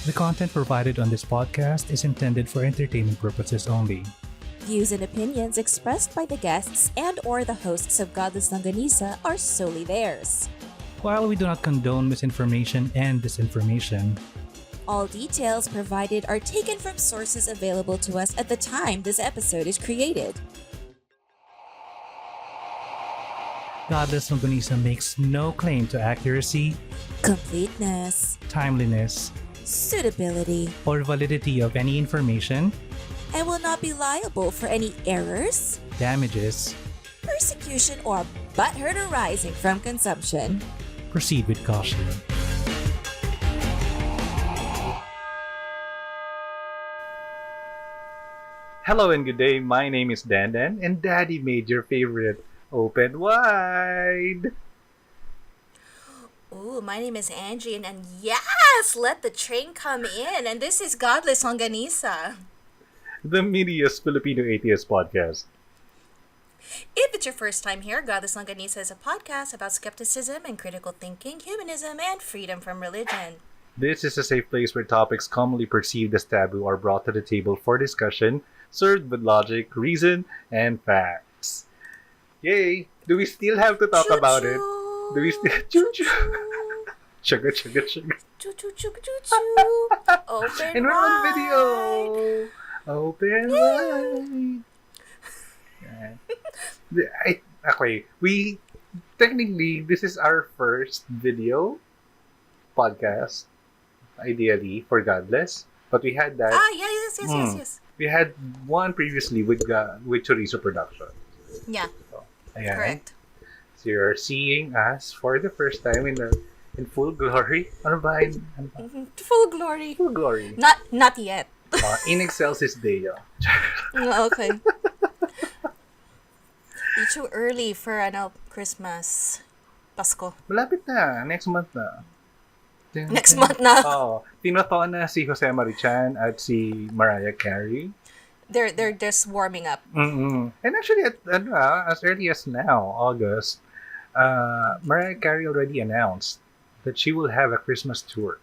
The content provided on this podcast is intended for entertainment purposes only. Views and opinions expressed by the guests and or the hosts of Godless Longanisa are solely theirs. While we do not condone misinformation and disinformation, all details provided are taken from sources available to us at the time this episode is created. Godless Longanisa makes no claim to accuracy, completeness, timeliness, suitability, or validity of any information, and will not be liable for any errors, damages, persecution, or butthurt arising from consumption. Proceed with caution. Hello and good day. My name is Dandan, and Daddy made your favorite open wide. Ooh, my name is Angie, and yes, let the train come in. And this is Godless Longanisa, the meatiest Filipino atheist podcast. If it's your first time here, Godless Longanisa is a podcast about skepticism and critical thinking, humanism, and freedom from religion. This is a safe place where topics commonly perceived as taboo are brought to the table for discussion, served with logic, reason, and facts. Yay! Do we still have to talk about it? Do we still... Choo-choo! Sugar, sugar, sugar. Choo-choo, choo-choo, open and we're wide. on video! Open wide! Technically, this is our first video podcast, ideally, for Godless. But we had that... Yes. We had one previously with Chorizo Production. Yeah, So, ayan. correct. So you're seeing us for the first time in full glory. Ano ba? Full glory. Full glory. Not yet. In excelsis Deo. Okay. You're too early for Christmas, Pasko. Malapit na. Next month na. Next month na. Oo. Tinotoon na si Jose Marichan at si Mariah Carey. They're just warming up. Mm-mm. And actually, as early as now, August, Mariah Carey already announced that she will have a Christmas tour.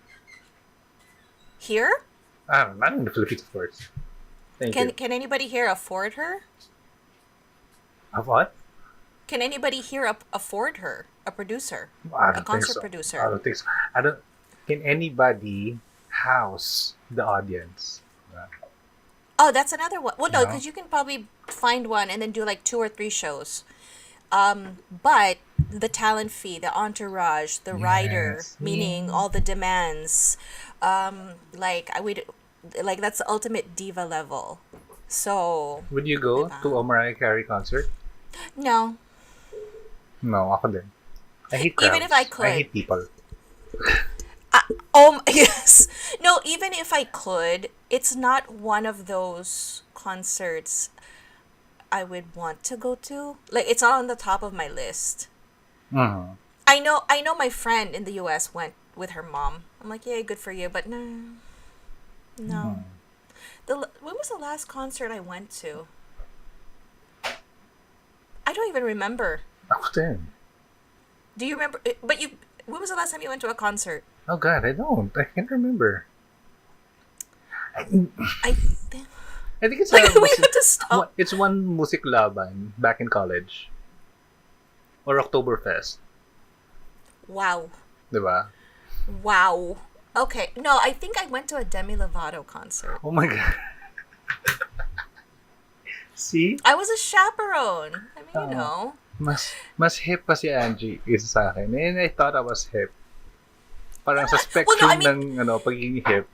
Here? Not in the Philippines, of course. Can anybody here afford her? Of what? Can anybody here afford her? A producer? I don't A concert think so. producer? I don't think so. Can anybody house the audience? Oh, that's another one. Well, no, No. because you can probably find one and then do like 2 or 3 shows. But the talent fee, the entourage, the rider, Yes. meaning all the demands, like that's the ultimate diva level. So Would you go Diba? to a Mariah Carey concert? no, No, ako din. I hate crowds. Even if I could. I hate people. yes, no. Even if I could, it's not one of those concerts I would want to go to. Like, it's not on the top of my list. Mm. I know my friend in the US went with her mom. I'm like, yeah, good for you, but no. When was the last concert I went to? I don't even remember. Ako din. Do you remember? But when was the last time you went to a concert? Oh God, I don't. I can't remember. I I think it's like we have to stop. It's one Musik Laban back in college. Or Oktoberfest. Wow. Diba? Wow. Okay. No, I think I went to a Demi Lovato concert. Oh my God. See? I was a chaperone. I mean, you know. Mas hip pa si Angie isa sa akin. And I thought I was hip. Parang sa spectrum Well, no, I mean- ng pagiging hip.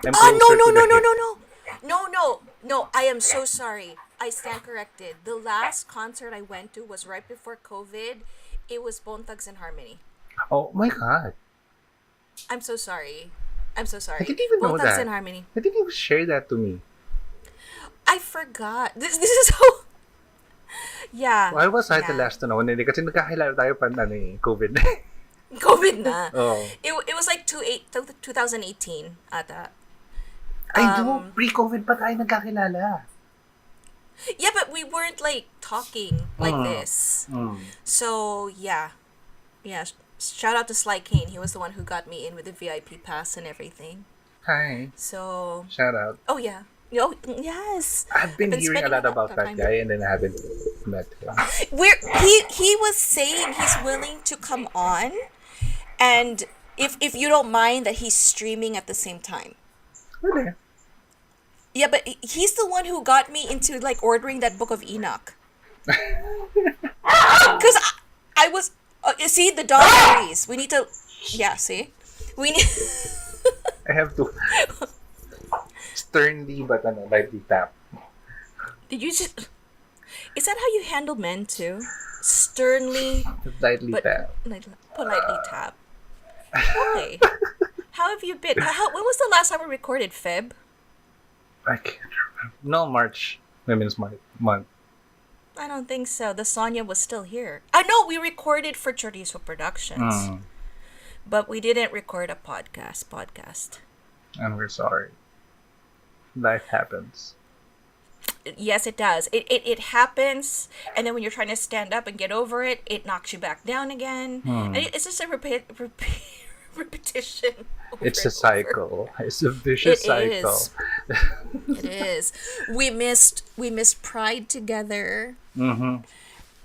I'm Oh, no, closer no, to no, the no, hip. no, no. No, I am so sorry. I stand corrected. The last concert I went to was right before COVID. It was Bone Thugs and Harmony. Oh my God. I'm so sorry. I didn't even know Bone Thugs that. and Harmony. I think you shared that to me. I forgot. This is how... Yeah. Why was I the yeah. last to know? Hindi kasi nagkakilala tayo pa COVID. COVID na. Oh. It was like 2018 ata. I know, pre-COVID pa tayo nagkakilala. Yeah, but we weren't like talking like this. So yeah. Shout out to Sly Kane. He was the one who got me in with the VIP pass and everything. Hi. So, Shout out. oh yeah. Oh, yes. I've been hearing a Spending lot a lot about of that time. guy and then I haven't met him. He was saying he's willing to come on, and if you don't mind that he's streaming at the same time. Really? Yeah, but he's the one who got me into like ordering that book of Enoch. Because I was see the dog agrees. We need to yeah, see? We need I have to sternly but lightly tap. Did you just is that how you handle men too? Sternly Lightly but tap. like, politely tap. Okay. How have you been? When was the last time we recorded, Feb? I can't remember. No, March. Women's Month. I don't think so. The Sonia was still here. I know we recorded for Chorizo Productions, but we didn't record a podcast. And we're sorry. Life happens. Yes, it does. It happens, and then when you're trying to stand up and get over it, it knocks you back down again. And it's just a repetition. It's a cycle. It's a vicious cycle. It is. We missed Pride together. Mm-hmm.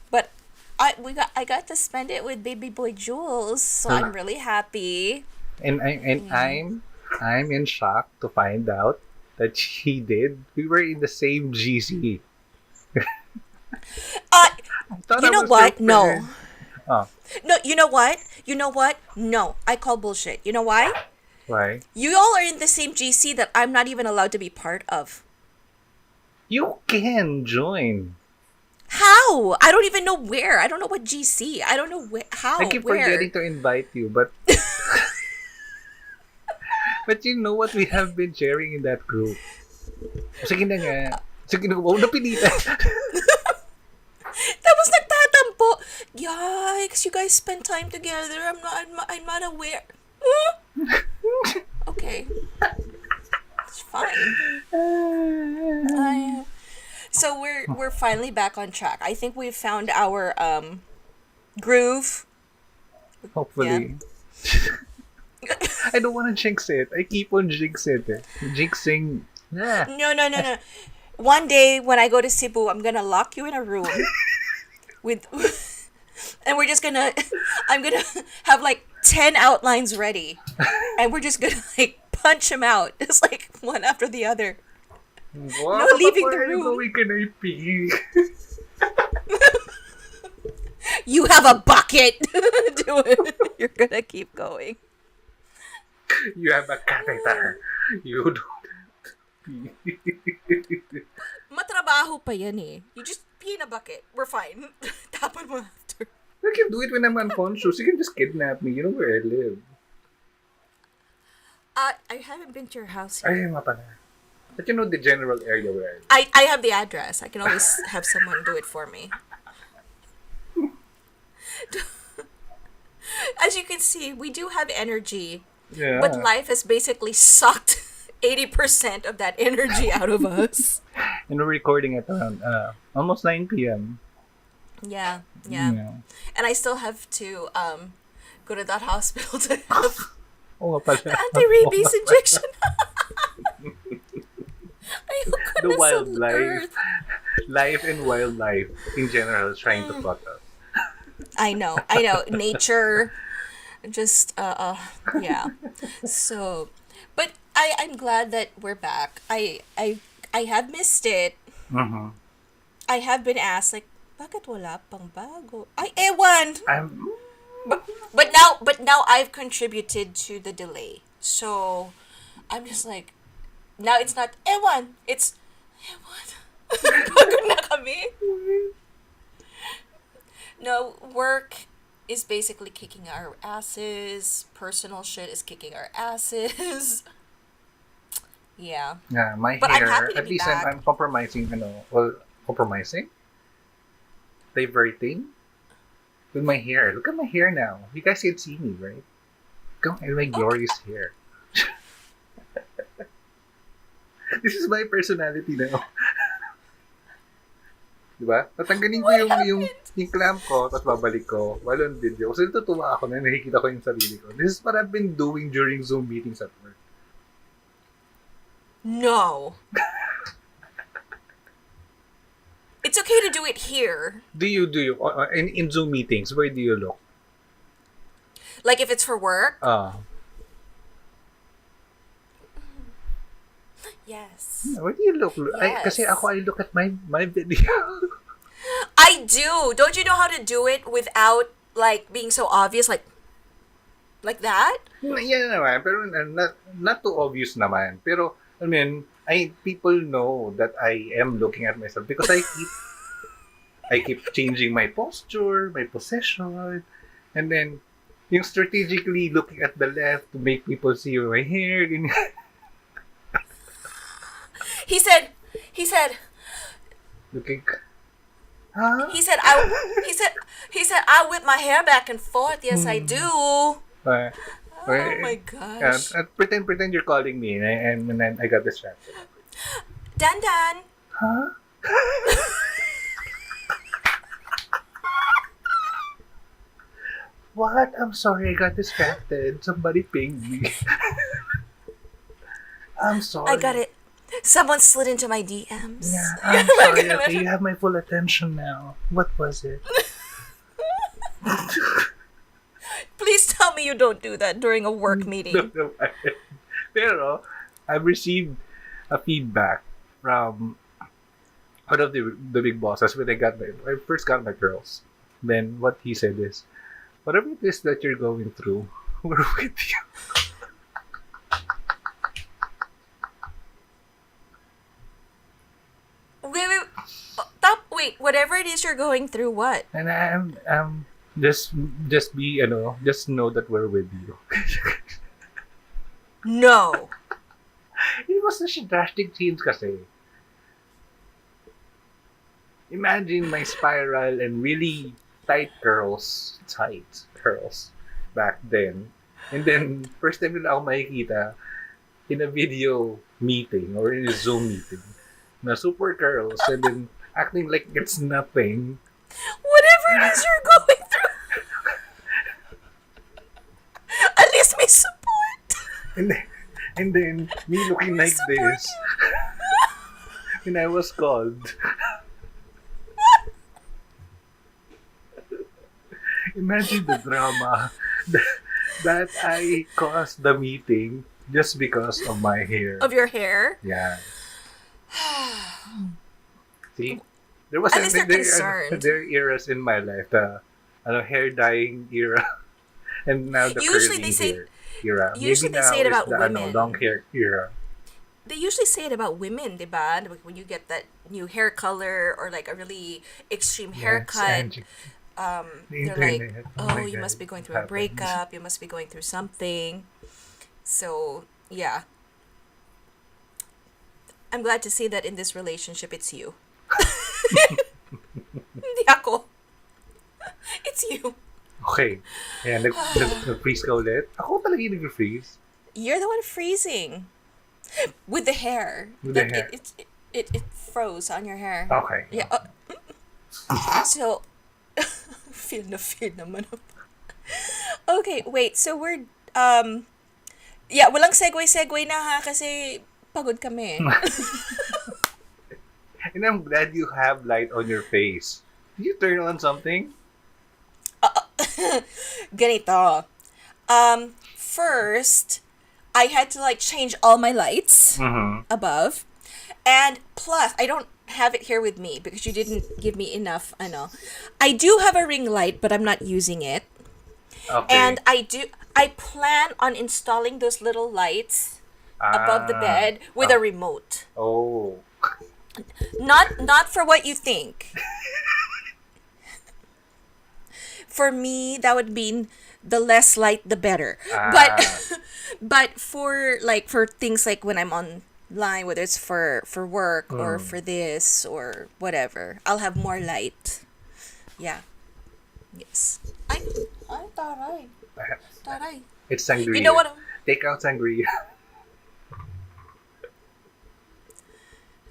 But I got to spend it with baby boy Jules, so I'm really happy. And I'm in shock to find out that she did. We were in the same GC. You know what? No. Oh, No, you know what? You know what? No, I call bullshit. You know why? why? You all are in the same GC that I'm not even allowed to be part of. You can join. How? I don't even know where. I don't know what GC. I don't know how. I keep where. forgetting to invite you, but but you know what we have been sharing in that group. Sige na nga. Sige na, huwag na pilitan. Tapos nagtatampo. Yikes, you guys spend time together. I'm not aware. Okay. It's fine. So we're finally back on track. I think we've found our groove. Hopefully. I don't want to jinx it. I keep on jinxing it. Jinxing. Yeah. No. One day when I go to Cebu, I'm gonna lock you in a room with, and I'm gonna have like 10 outlines ready, and we're just gonna like punch them out, just like one after the other. Wow, No leaving the where are you room. going? Can I pee? You have a bucket. Do it. You're gonna keep going. You have a catheter. You don't. Matrabaho pa yan eh. You just pee in a bucket. We're fine. Tapan mo after. You can do it when I'm unconscious. You can just kidnap me. You know where I live. I haven't been to your house yet. Ay, nga pala. But you know the general area where I live. I have the address. I can always have someone do it for me. As you can see, we do have energy, Yeah. but life has basically sucked 80% of that energy out of us. And we're recording at around almost 9 p.m. Yeah. Yeah. And I still have to go to that hospital to have Oo nga pala. anti-rabies injection. The wildlife. Life and wildlife in general is trying to fuck us. I know. Nature, just yeah. So, but I'm glad that we're back. I have missed it. Mm-hmm. I have been asked like, bakit wala pang bago? Ay, ewan. But now I've contributed to the delay. So, I'm just like, now it's not ewan. It's ewan. Pagod na kami. No, work is basically kicking our asses. Personal shit is kicking our asses. Yeah. Yeah, my But I'm hair, happy to at be least back. I'm compromising, compromising? Diverting? With my hair. Look at my hair now. You guys can see me, right? Look at my glorious hair. This is my personality now. Diba? Tatanggalin ko yung clamp ko, tapos babalik ko. While on video. Kasi natutuwa ako na nakikita ko yung sarili ko. This is what I've been doing during Zoom meetings at work. No. It's okay to do it here. Do you in Zoom meetings? Where do you look? Like if it's for work. Yes. Where do you look? Yes. Kasi ako, I look at my video. I do. Don't you know how to do it without like being so obvious, like that? Yan naman, pero not too obvious naman. Pero, I mean, people know that I am looking at myself because I keep changing my posture, my position, and then yung strategically looking at the left to make people see my hair. He said, Looking, huh? he said, I whip my hair back and forth. Yes, I do. Uh, Oh my gosh. Pretend you're calling me, and then I got distracted. Dandan. Huh? What? I'm sorry, I got distracted. Somebody pinged me. I'm sorry. I got it. Someone slid into my DMs. Yeah, I'm sorry. Okay, you have my full attention now. What was it? Please tell me you don't do that during a work meeting. Pero, I've received a feedback from one of the big bosses when I first got my girls. Then what he said is, whatever it is that you're going through, we're with you. Wait, whatever it is you're going through, what? And I'm just be, just know that we're with you. No. It was such a drastic change kasi. Imagine my spiral and really tight curls back then. And then, first time nila ako makikita in a video meeting or in a Zoom meeting na super curls and then acting like it's nothing. Whatever it is you're going through. At least may support. And then me looking like this when I was called. Imagine the drama that I caused the meeting just because of my hair. Of your hair? Yeah. See, there was At least they're concerned. There are eras in my life, the hair dyeing era, and now the Usually curly they say- hair era. usually Maybe they say now it is about the, women. long hair era. They usually say it about women, diba? Like when you get that new hair color or like a really extreme haircut, Angie. The they're like, internet. oh, my you God, must be going it through a happens. breakup, you must be going through something. So, yeah. I'm glad to see that in this relationship, it's you. Hindi ako. It's you. Okay. Ayan, nag-freeze ka ulit. Ako talaga yung nag-freeze. You're the one freezing. With the hair. With the Like, hair. It froze on your hair. Okay. Yeah. So, feel naman. Okay, wait. So we're, yeah, walang segue na ha kasi pagod kami. And I'm glad you have light on your face. Did you turn on something? Ganito. First, I had to like change all my lights above. And plus, I don't have it here with me because you didn't give me enough, I do have a ring light, but I'm not using it. Okay. And I plan on installing those little lights above the bed with a remote. Oh. Not for what you think. For me, that would mean the less light, the better. But for things like when I'm online, whether it's for work or for this or whatever, I'll have more light. Yeah. Yes. Ay, taray. It's sangria. You know what? Take out sangria.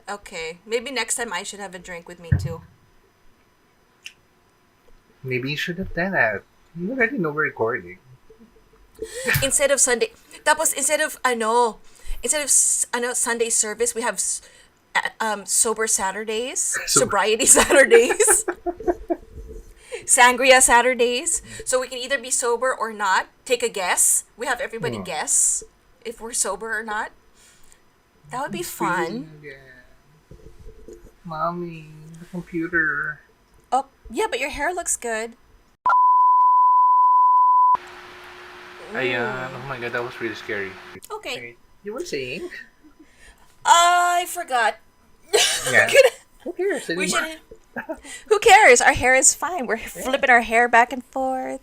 Okay. Maybe next time I should have a drink with me too. Maybe you should have done that. You already know we're recording. Instead of Sunday. Tapos instead of Instead of Sunday service, we have sober Saturdays, So, sobriety Saturdays, sangria Saturdays. So we can either be sober or not. Take a guess. We have everybody hmm. guess if we're sober or not. That would be Screen fun. again. Mommy, the computer. Oh, yeah, but your hair looks good. Ayan. Mm. Oh my god, that was really scary. Okay. Okay. You were saying? I forgot. Yeah. Who cares We anymore? should. Who cares? Our hair is fine. We're Yeah. flipping our hair back and forth.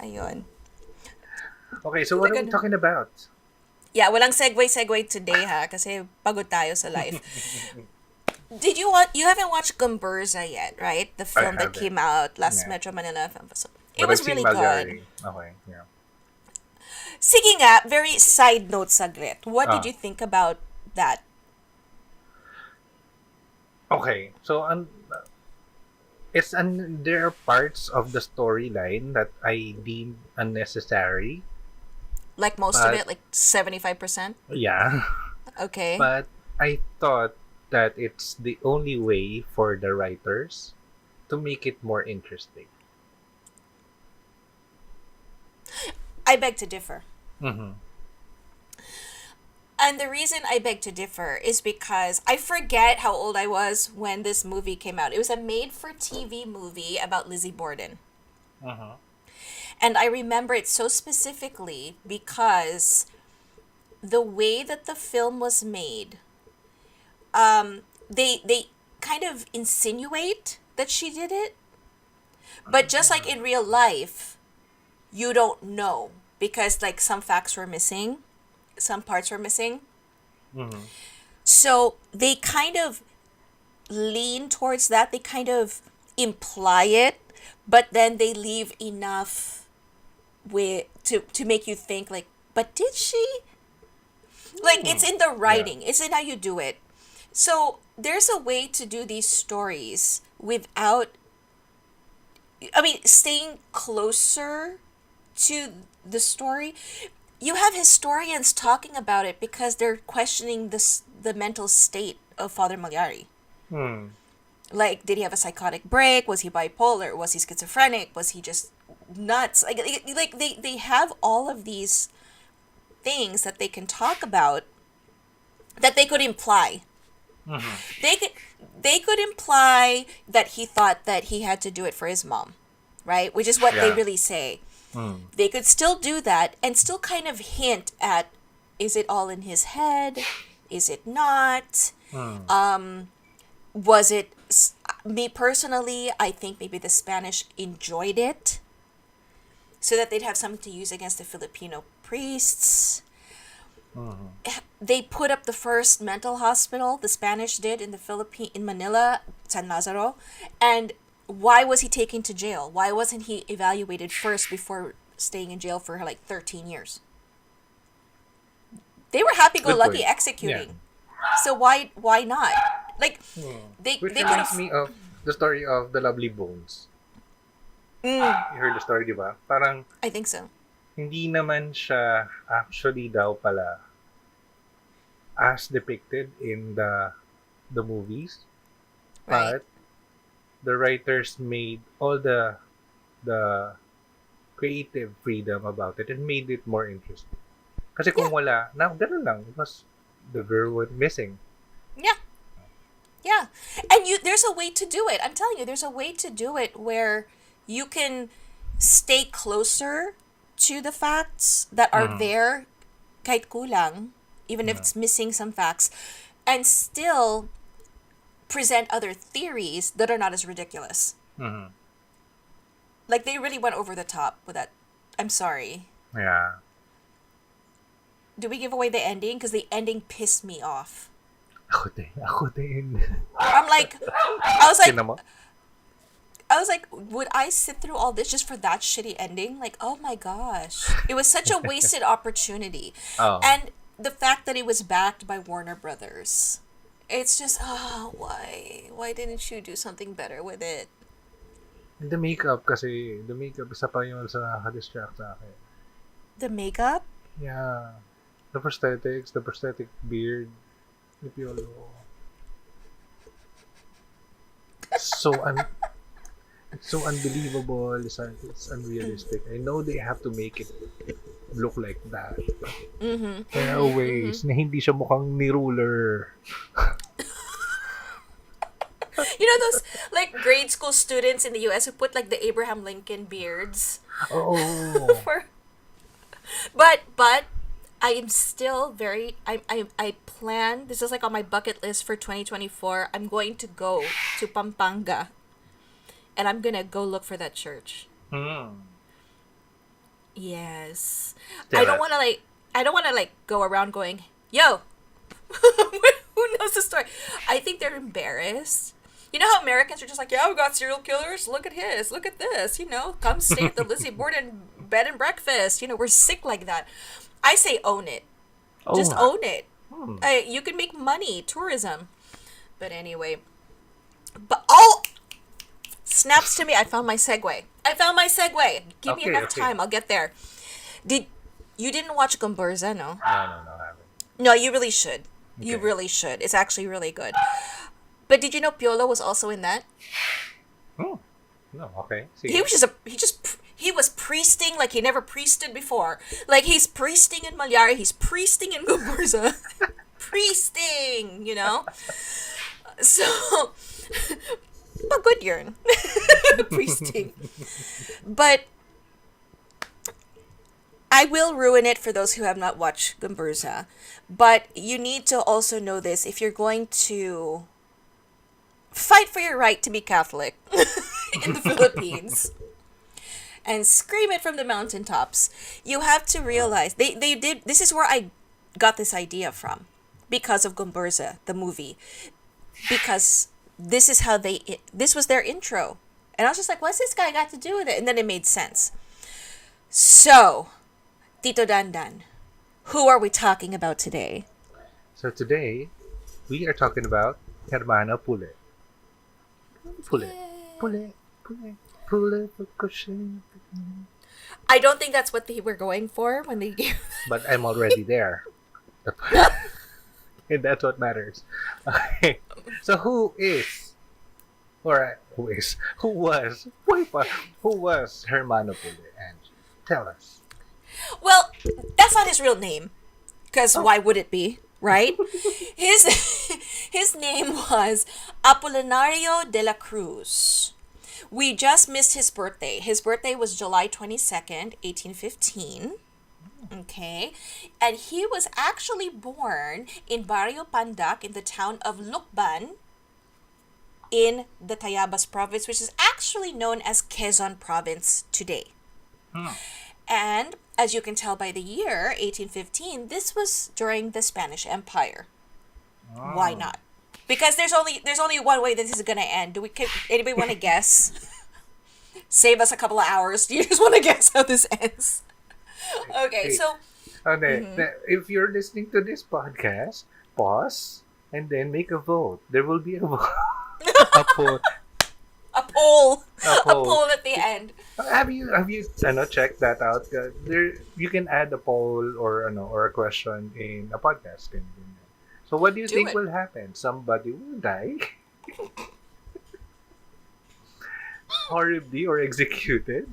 Ayun. Okay, so what We're are we gonna. talking about? Yeah, walang segue today ha kasi pagod tayo sa life. Did you want? You haven't watched Gumburza yet, right? The I film that haven't. came out last Yeah. Metro Manila Film Festival. It But I've was seen really good. Malyari. Okay, yeah. Sige nga, very side note saglit. What did Ah, you think about that? okay. So, there are parts of the storyline that I deemed unnecessary. Like most of But, it, like 75%? yeah. Okay. But I thought that it's the only way for the writers to make it more interesting. I beg to differ. Mm-hmm. And the reason I beg to differ is because I forget how old I was when this movie came out. It was a made for TV movie about Lizzie Borden. Uh-huh. And I remember it so specifically because the way that the film was made, they kind of insinuate that she did it, but just like in real life, you don't know because like some facts were missing, some parts were missing. Mm-hmm. So they kind of lean towards that. They kind of imply it, but then they leave enough with to make you think like, but did she? Like it's in the Yeah. writing. It's in how you do it. So there's a way to do these stories without, I mean, staying closer to the story. You have historians talking about it because they're questioning the mental state of Father Malyari. Hmm. Like, did he have a psychotic break? Was he bipolar? Was he schizophrenic? Was he just nuts? Like they have all of these things that they can talk about that they could imply. Mm-hmm. They could they could imply that he thought that he had to do it for his mom, right? Which is what they Yeah. really say. Mm. They could still do that and still kind of hint at, is it all in his head? Is it not? Mm. Was it me personally? I think maybe the Spanish enjoyed it so that they'd have something to use against the Filipino priests. Mm-hmm. They put up the first mental hospital, the Spanish did in the Philippine in Manila, San Lazaro. And why was he taken to jail? Why wasn't he evaluated first before staying in jail for like 13 years? They were happy go Good lucky point. Yeah. executing. So why not? Like Hmm. Which they could reminds have. me of the story of the Lovely Bones. You heard the story, di ba? Parang I think so. hindi naman siya actually daw pala as depicted in the movies, Right. but the writers made all the creative freedom about it and made it more interesting. Kasi Yeah. kung wala, na ganun lang, because the girl went missing. Yeah. Yeah. And there's a way to do it. I'm telling you, there's a way to do it where you can stay closer to the facts that are Mm. there, kahit kulang, even if Yeah. it's missing some facts, and still present other theories that are not as ridiculous. Mhm. Like they really went over the top with that. I'm sorry. Yeah. Do we give away the ending? Because the ending pissed me off. Ako din. I'm like, I was like, Tinan mo? would I sit through all this just for that shitty ending? Like, oh my gosh. It was such a wasted opportunity. Oh. And the fact that it was backed by Warner Brothers. It's just, oh, why? Why didn't you do something better with it? The makeup kasi, the makeup isa pa yun sa nakaka-distract sa akin. The makeup? Yeah. The prosthetics, the prosthetic beard, ni Piolo. So it's so unbelievable. It's unrealistic. I know they have to make it look like that. Mm-hmm. There are Mm-hmm. Mm-hmm. ways na hindi siya mukhang ni ruler. You know those like grade school students in the US who put like the Abraham Lincoln beards Oh. for but I am still very I plan, this is like on my bucket list for 2024. I'm going to go to Pampanga and I'm going to go look for that church. Hmm. Yes. Tell us. I don't want to like go around going, "Yo, who knows the story?" I think they're embarrassed. You know how Americans are just like, "Yeah, we got serial killers. Look at his. Look at this. You know, come stay at the Lizzie Borden bed and breakfast." You know, we're sick like that. I say own it. Just Oh. own it. Hmm. You can make money, tourism. But anyway, but oh, snaps to me. I found my segue. Give me Okay, enough okay. time. I'll get there. You didn't watch Gumburza, no? No, I haven't. No, you really should. You Okay. really should. It's actually really good. But did you know Piolo was also in that? Hmm. No, okay. Sige. He was priesting like he never priested before. Like he's priesting in Malyari, he's priesting in Gumburza. Priesting, you know? So, pagod yun. Priesting. But I will ruin it for those who have not watched Gumburza. But you need to also know this if you're going to fight for your right to be Catholic in the Philippines and scream it from the mountaintops. You have to realize they did. This is where I got this idea from, because of Gumburza, the movie, because this is how this was their intro, and I was just like, what's this guy got to do with it? And then it made sense. So, Tito Dandan, who are we talking about today? So today, we are talking about Hermano Pule. Pule. Pule. Pule. Pule. Pule. I don't think that's what they were going for when they gave. But I'm already there. And that's what matters. Okay. So who was Hermano Pule, Angie? Tell us. Well, that's not his real name, because why would it be, right? His his name was Apolinario de la Cruz. We just missed his birthday. His birthday was July 22nd, 1815. Okay. And he was actually born in Barrio Pandak in the town of Lucban in the Tayabas province, which is actually known as Quezon province today. Hmm. And as you can tell by the year, 1815, this was during the Spanish Empire. Why not? Because there's only one way that this is gonna end. Anybody want to guess? Save us a couple of hours. Do you just want to guess how this ends? Okay, Hey. so If you're listening to this podcast, pause and then make a vote. There will be a vote. A poll. a poll, A a poll. poll at the end. Have you checked that out? There you can add a poll or a question in a podcast. So what do you Do think it. will happen? Somebody will die horribly or executed,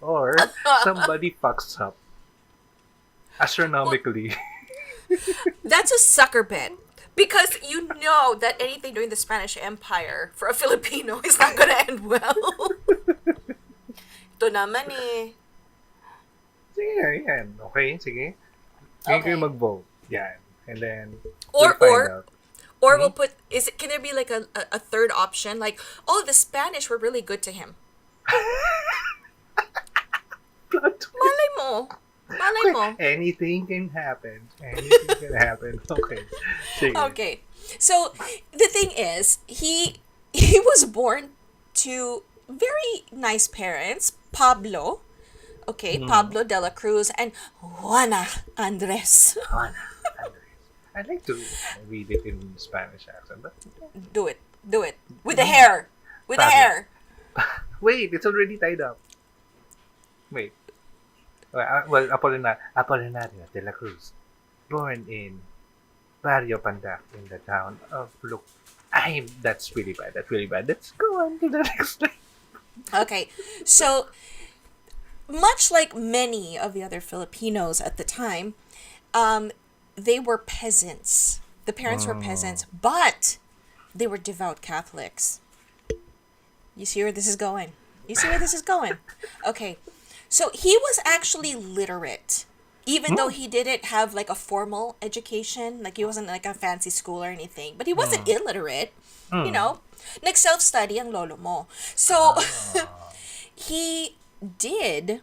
or somebody fucks up astronomically. That's a sucker bet. Because you know that anything during the Spanish Empire for a Filipino is not gonna end well. Ito naman eh. Sige, yan. Okay, sige. Ngayon Okay. kayo mag-vote. Yan. And then, Or we'll find out. we'll put, can there be like a third option? Like, oh, the Spanish were really good to him. Plot twist. Malay mo. Malay mo. Anything can happen. Anything can happen. Okay. Sige. Okay. So the thing is, he was born to very nice parents, Pablo. Okay, Pablo de la Cruz and Juana Andres. Juana Andres. I'd like to read it in Spanish accent, but Do it. With the hair. With the Pablo. hair. wait, it's already tied up. Wait. Well, Apolinario de la Cruz. born in Barrio Pandak in the town of Look. That's really bad. That's really bad. Let's go on to the next slide. Okay, so much like many of the other Filipinos at the time, um, they were peasants. The parents were peasants, but they were devout Catholics. You see where this is going? You see where this is going? Okay, so he was actually literate. Even though he didn't have like a formal education, like he wasn't like a fancy school or anything, but he wasn't illiterate, you know. Nag-self-study ang lolo mo. So, he did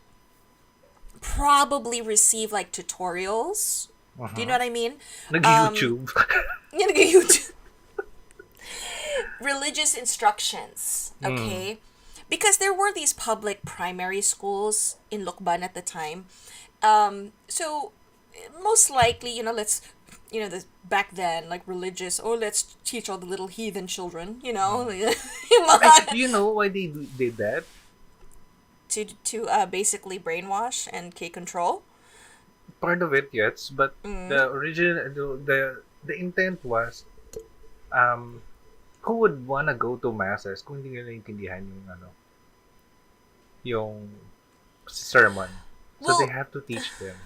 probably receive like tutorials. Do you know what I mean? Nag-YouTube. YouTube. Religious instructions, okay? Because there were these public primary schools in Lucban at the time. So most likely, back then, like religious, let's teach all the little heathen children, yung mga- Do you know why they did that? to basically brainwash and control. Part of it, yes, but the original, the intent was, who would wanna go to masses kung hindi nila intindihan yung sermon. So Well, they have to teach them.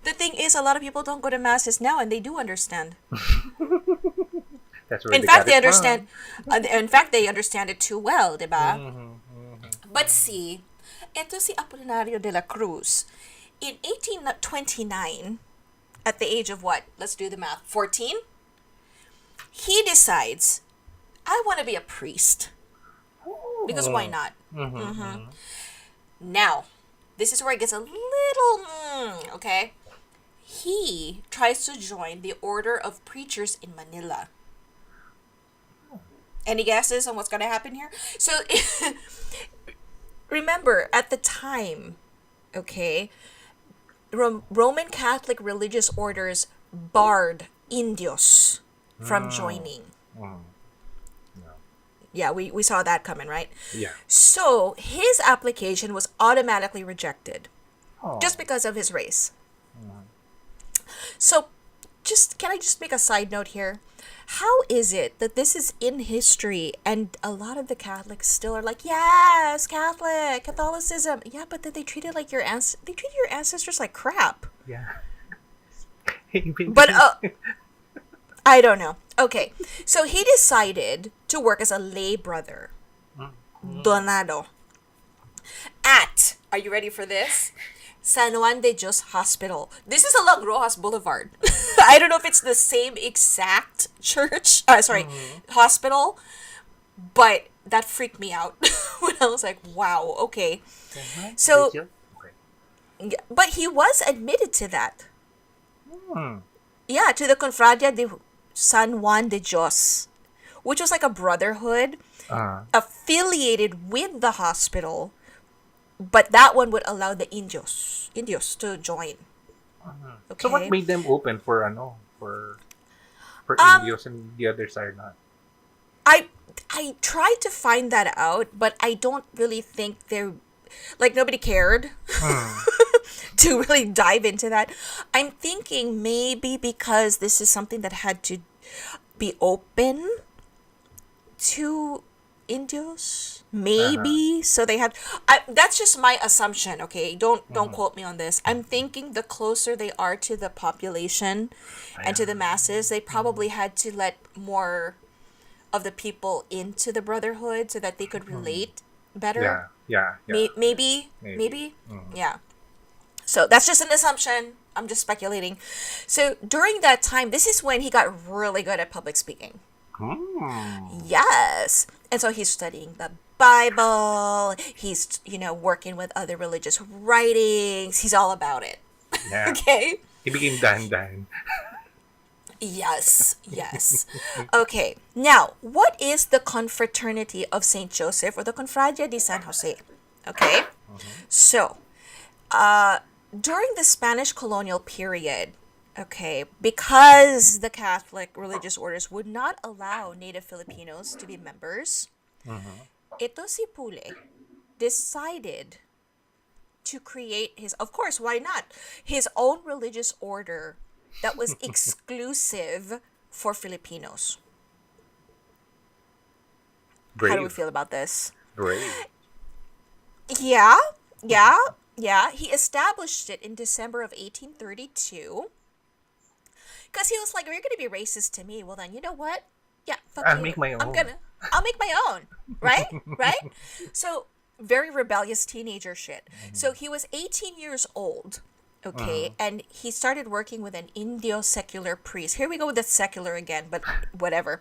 the thing is, a lot of people don't go to masses now, and they do understand. That's where In they fact, got they it from. understand. In fact, they understand it too well, diba? But see, ito si Apolinario de la Cruz. In 1829, at the age of what? Let's do the math. 14? He decides, I want to be a priest. Because why not? Now, this is where it gets a little, okay? He tries to join the Order of Preachers in Manila. Any guesses on what's going to happen here? So, remember, at the time, okay, Roman Catholic religious orders barred Indios from joining. Yeah, we saw that coming, right? Yeah. So, his application was automatically rejected Oh. just because of his race. So, can I just make a side note here? How is it that this is in history and a lot of the Catholics still are like, yes, Catholicism. Yeah, but then they treated your ancestors like crap. Yeah. But I don't know. Okay, so he decided to work as a lay brother, donado, at, are you ready for this? San Juan de Dios Hospital. This is along Rojas Boulevard. I don't know if it's the same exact church, hospital, but that freaked me out when I was like, wow, okay. So, Okay. but he was admitted to that. Hmm. Yeah, to the Confradia de San Juan de Dios, which was like a brotherhood affiliated with the hospital, but that one would allow the Indios to join. Okay. So what made them open for for Indios and the other side not? I tried to find that out, but I don't really think they're nobody cared to really dive into that. I'm thinking maybe because this is something that had to be open to Indios, maybe. So they had. That's just my assumption. Okay, don't quote me on this. I'm thinking the closer they are to the population and to the masses, they probably had to let more of the people into the brotherhood so that they could relate better. Yeah. Maybe. Yeah. So that's just an assumption. I'm just speculating. So during that time, this is when he got really good at public speaking. Yes. And so he's studying the Bible. He's, working with other religious writings. He's all about it. Yeah. Okay? He became Dandan. Yes. Okay. Now, what is the Confraternity of St. Joseph or the Confradia de San Jose? Okay? So, during the Spanish colonial period, okay, because the Catholic religious orders would not allow native Filipinos to be members, ito si Pule decided to create of course, why not? His own religious order that was exclusive for Filipinos. How do we Brave. feel about this? Brave. Yeah, yeah, yeah. He established it in December of 1832 because he was like, "You're gonna be racist to me. Well, then you know what? Yeah, fuck I'll you. make my own. I'll make my own. Right, right. So very rebellious teenager shit. So he was 18 years old. Okay, and he started working with an Indio secular priest. Here we go with the secular again, but whatever.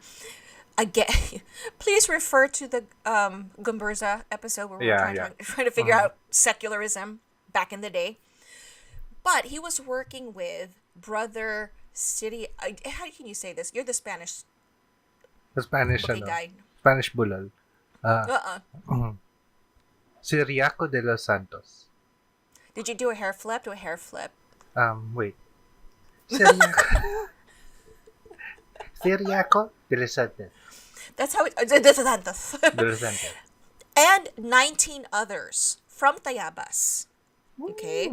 Again, please refer to the Gumburza episode where we were Yeah, trying, yeah. trying to figure out secularism back in the day. But he was working with Brother City. How can you say this? You're the Spanish The Spanish, looking guy. Spanish bulal. Uh-uh. Ciriaco de los Santos. Did you do a hair flip? Do a hair flip. Wait. Ciriaco. Ciriaco de los Santos. That's how it. De los Santos. And 19 others from Tayabas. Okay.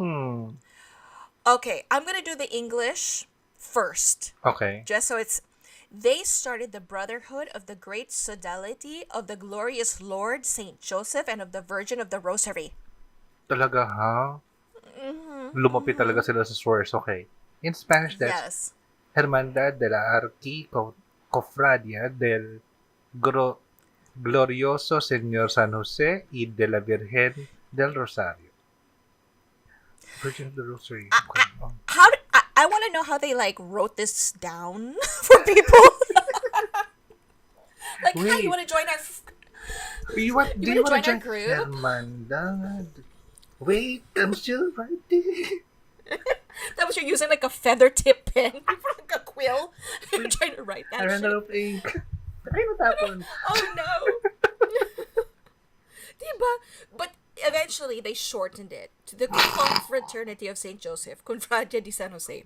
Okay, I'm going to do the English first. Okay. Just so it's. They started the Brotherhood of the Great Sodality of the Glorious Lord Saint Joseph and of the Virgin of the Rosary. Talaga, ha? Lumapit talaga sila sa source. Okay. In Spanish, that's Yes. Hermandad de la Cofradia del Glorioso Señor San Jose y de la Virgen del Rosario. Virgin of the Rosary. Okay. How do, I want to know how they like wrote this down for people. Like, hi, Wait. you want to join our? Do you want to join group? Hermandad? Wait, I'm still writing. That was you're using like a feather tip pen, like a quill. You're trying to write that I ran shit. out of ink. I know that one. Oh no. Diba? But eventually they shortened it to the Confraternity of Saint Joseph, Confradia di San Jose.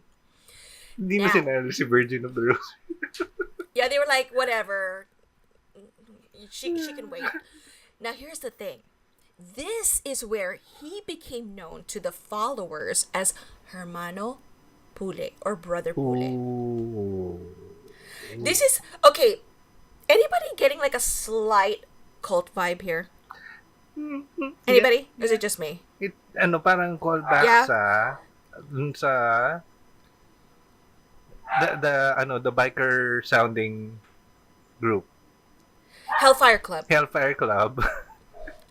Hindi mo Now. sinali si Virgin of the Rosary. Yeah, they were like, whatever. She can wait. Now here's the thing. This is where he became known to the followers as Hermano Pule or Brother Pule. Ooh. This is okay. Anybody getting like a slight cult vibe here? Anybody? Or is it just me? Parang callback Yeah. dun sa the biker sounding group. Hellfire Club. Hellfire Club.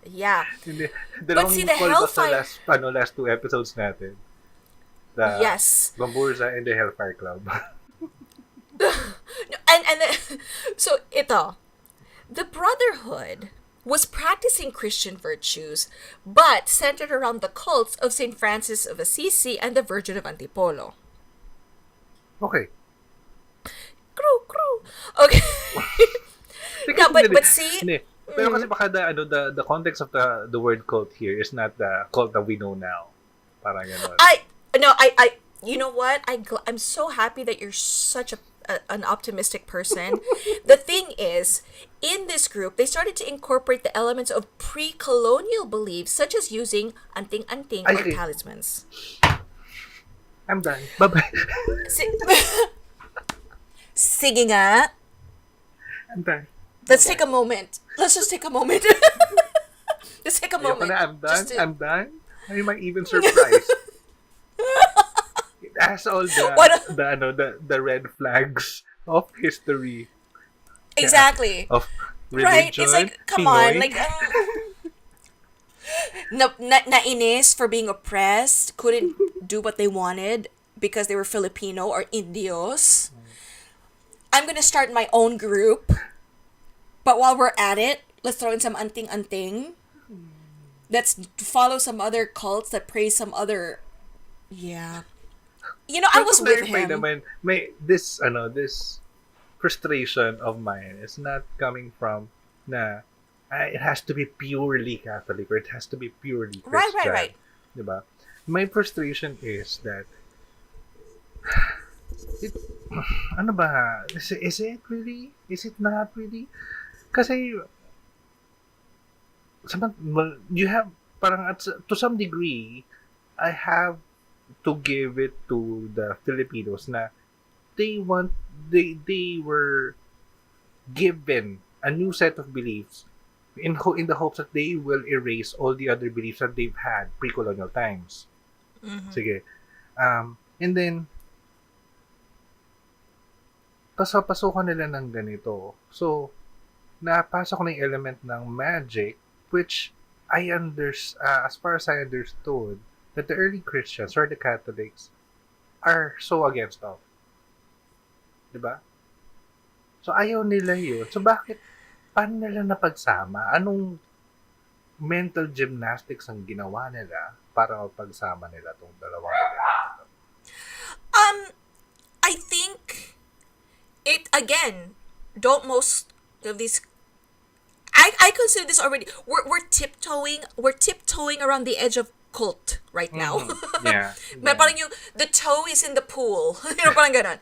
Yeah. Hindi, But see, the callback sa Hellfire- last two episodes natin. The Yes. Bamburza and the Hellfire Club. And so ito, the Brotherhood was practicing Christian virtues, but centered around the cults of Saint Francis of Assisi and the Virgin of Antipolo. Okay. Crew. Okay. No, but see, Hindi. Pero kasi baka the context of the word cult here is not the cult that we know now. Parang gano'n. I you know what? I'm so happy that you're such an optimistic person. The thing is, in this group, they started to incorporate the elements of pre-colonial beliefs, such as using anting-anting or Okay. talismans. I'm done. Bye-bye. Sige nga. I'm done. Let's take a moment. Let's just take a moment. Let's take a Ayoko moment. na, I'm done. Just to- I'm done. I'm even surprised. It has all What- the red flags of history. Exactly. Of Right? religion. It's like, come on. Pinoy. Like, nainis for being oppressed, couldn't do what they wanted because they were Filipino or Indios. I'm gonna start my own group. But while we're at it, let's throw in some anting-anting. Let's follow some other cults that praise some other... Yeah. You know, I was To with clarify him. naman, this frustration of mine is not coming from it has to be purely Catholic or it has to be purely Christian. Right. Diba? My frustration is that ano ba? Is it really? Is it not really? Kasi you have parang to some degree I have to give it to the Filipinos na they were given a new set of beliefs in the hopes that they will erase all the other beliefs that they've had pre-colonial times. Mm-hmm. Sige. And then pasukan nila ng ganito. So, napasok na yung element ng magic, which as far as I understood, that the early Christians or the Catholics are so against of. Diba? So, ayaw nila yun. So, paano nila napagsama? Anong mental gymnastics ang ginawa nila para mapagsama nila itong dalawang elemento? I think it again. Don't most of these. I consider this already. We're tiptoeing around the edge of cult right now. Yeah. But parang the toe is in the pool. Parang ganon.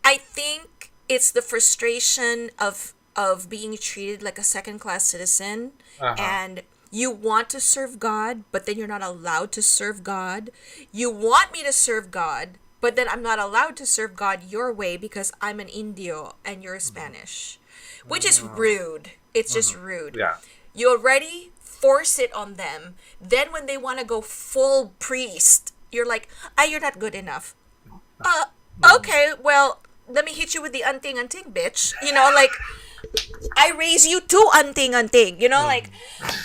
I think it's the frustration of being treated like a second-class citizen, and you want to serve God, but then you're not allowed to serve God. You want me to serve God, but then I'm not allowed to serve God your way because I'm an Indio and you're Spanish, which is rude. It's just rude. Yeah. You already force it on them. Then when they want to go full priest, you're like, you're not good enough. Okay, well, let me hit you with the anting-anting, bitch. Like, I raise you to anting-anting. Like,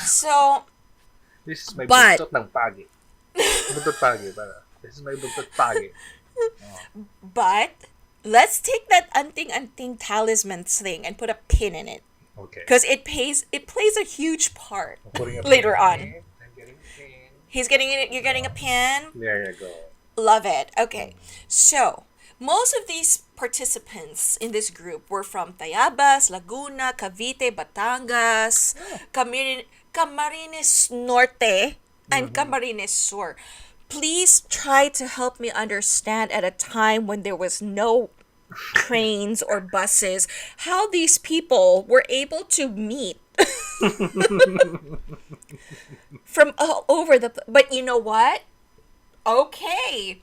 so... This is my buntot ng pagi. Buntot pagi, para. This is my buntot pagi. But, let's take that anting-anting talisman thing and put a pin in it. Okay. Because it plays a huge part later on. I'm getting a pin. He's getting it. You're getting a pin. There you go. Love it. Okay. So, most of these participants in this group were from Tayabas, Laguna, Cavite, Batangas, Camarines Norte, and Camarines Sur. Please try to help me understand at a time when there was no trains or buses how these people were able to meet from all over but you know what? Okay.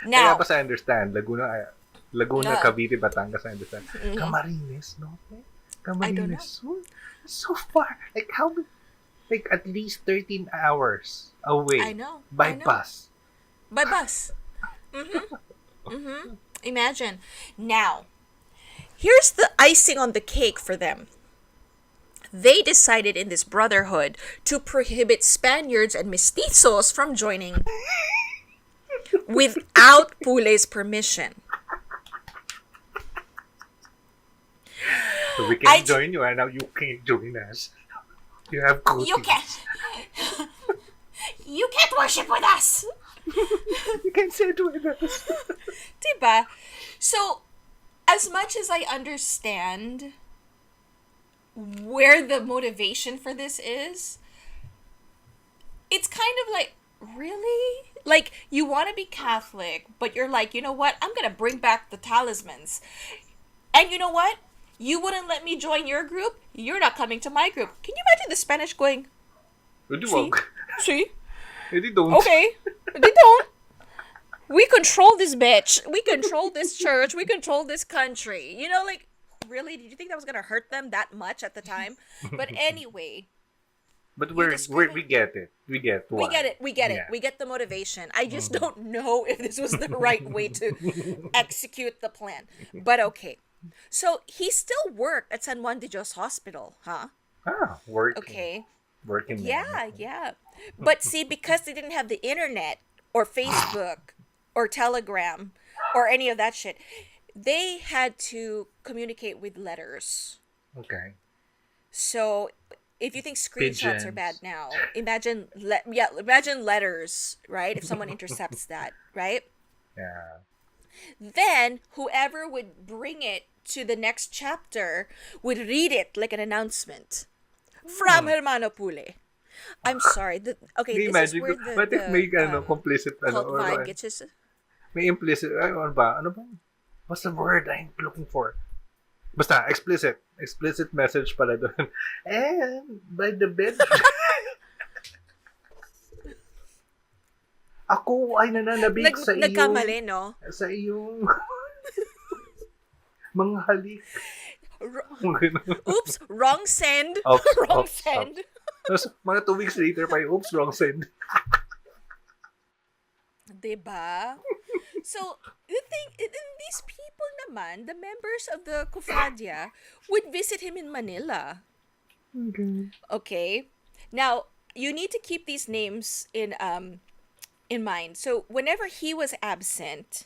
Now, Tayabas, I understand. Laguna, No. Cavite, Batangas, I understand. Camarines, no? Camarines Sur? So far. Like, how many? Like, at least 13 hours away. I know. By I know. bus. By bus. Imagine. Now, here's the icing on the cake for them. They decided in this brotherhood to prohibit Spaniards and mestizos from joining without Pule's permission. So we can join you, and now you can't join us. You have coaches. You can't worship with us. You can sit with us. Diba? So, as much as I understand where the motivation for this is, it's kind of like, really? Like, you want to be Catholic, but you're like, you know what? I'm going to bring back the talismans. And you know what? You wouldn't let me join your group. You're not coming to my group. Can you imagine the Spanish going, see? They don't. Okay. They don't. We control this bitch. We control this church. We control this country. Like, really? Did you think that was going to hurt them that much at the time? But anyway. But we get it. We get why. We get it. We get the motivation. I just don't know if this was the right way to execute the plan. But okay. So, he still worked at San Juan de Dios Hospital, huh? Working. Okay. Working. Yeah. But see, because they didn't have the internet or Facebook or Telegram or any of that shit, they had to communicate with letters. Okay. So, if you think screenshots Pigeons. are bad now, imagine letters, right? If someone intercepts that, right? Yeah. Then, whoever would bring it to the next chapter would read it like an announcement from Hermano Pule. I'm sorry. Okay, this is where what if may complicit cult or vibe gets us. may implicit ano ba? What's the word I'm looking for? Basta explicit message pala doon. And by the bed Ako ay nananabik sa iyong, Nagkamali, no? sa iyong mga halik. Oops, wrong send. Oops, Wrong oops, send. Tapos, mga 2 weeks later pa yung, oops, wrong send. Diba? So, the thing, these people naman, the members of the Kufradia, would visit him in Manila. Okay. Okay? Now, you need to keep these names in mind. So, whenever he was absent,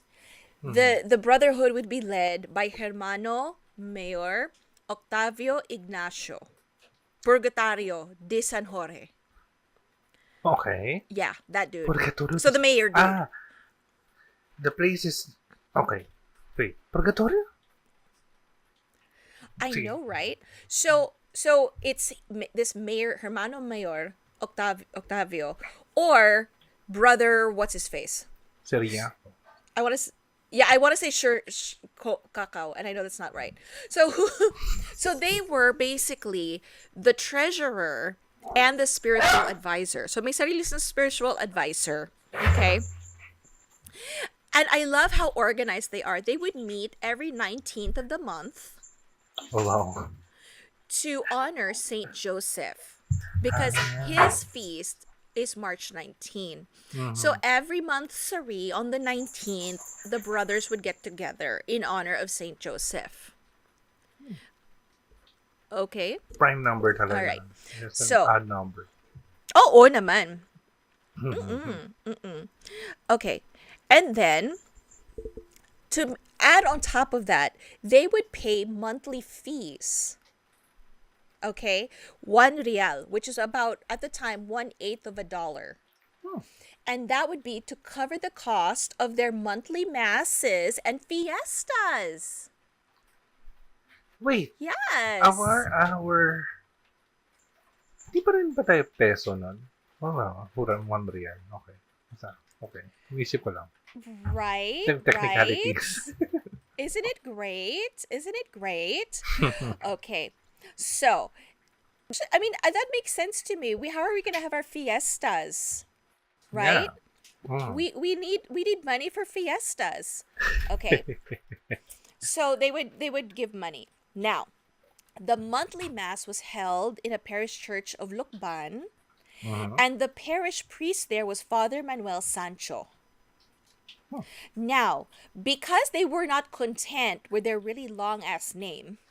the brotherhood would be led by Hermano Mayor Octavio Ignacio Purgatorio de San Jorge. Okay. Yeah, that dude. Purgatorio. So the mayor dude. Ah, the place is, okay. Wait, Purgatorio? I Sige. know, right? So it's this mayor Hermano Mayor Octavio or brother what's his face? Seria? I want to say Kakao, and I know that's not right. So so they were basically the treasurer and the spiritual advisor. So may sarili silang spiritual advisor, okay? And I love how organized they are. They would meet every 19th of the month Oh, wow. to honor Saint Joseph because his feast is March 19. So every month, Sari, on the 19th, the brothers would get together in honor of Saint Joseph. Okay? Prime number talaga. Alright. It's an So- odd number. Oo naman. Okay. And then, to add on top of that, they would pay monthly fees. Okay? 1 real, which is about, at the time, 1/8 of a dollar. And that would be to cover the cost of their monthly masses and fiestas. Wait, Yes. our, di pa rin ba tayo peso nun? Oh, wow. Purang 1 real. Okay. Okay. Inisip ko lang. Right? Technicalities. Right? Isn't it great? Isn't it great? Okay. So, I mean, that makes sense to me. How are we going to have our fiestas? Right? Yeah. We need money for fiestas. Okay. So they would give money. Now, the monthly mass was held in a parish church of Lucban, and the parish priest there was Father Manuel Sancho. Now, because they were not content with their really long ass name,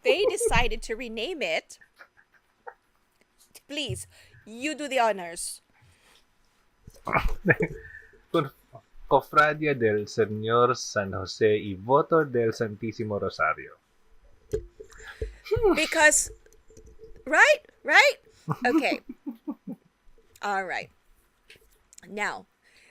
they decided to rename it. Please, you do the honors. Cofradia del Señor San Jose y Voto del Santísimo Rosario. Because, right? Okay. All right. Now,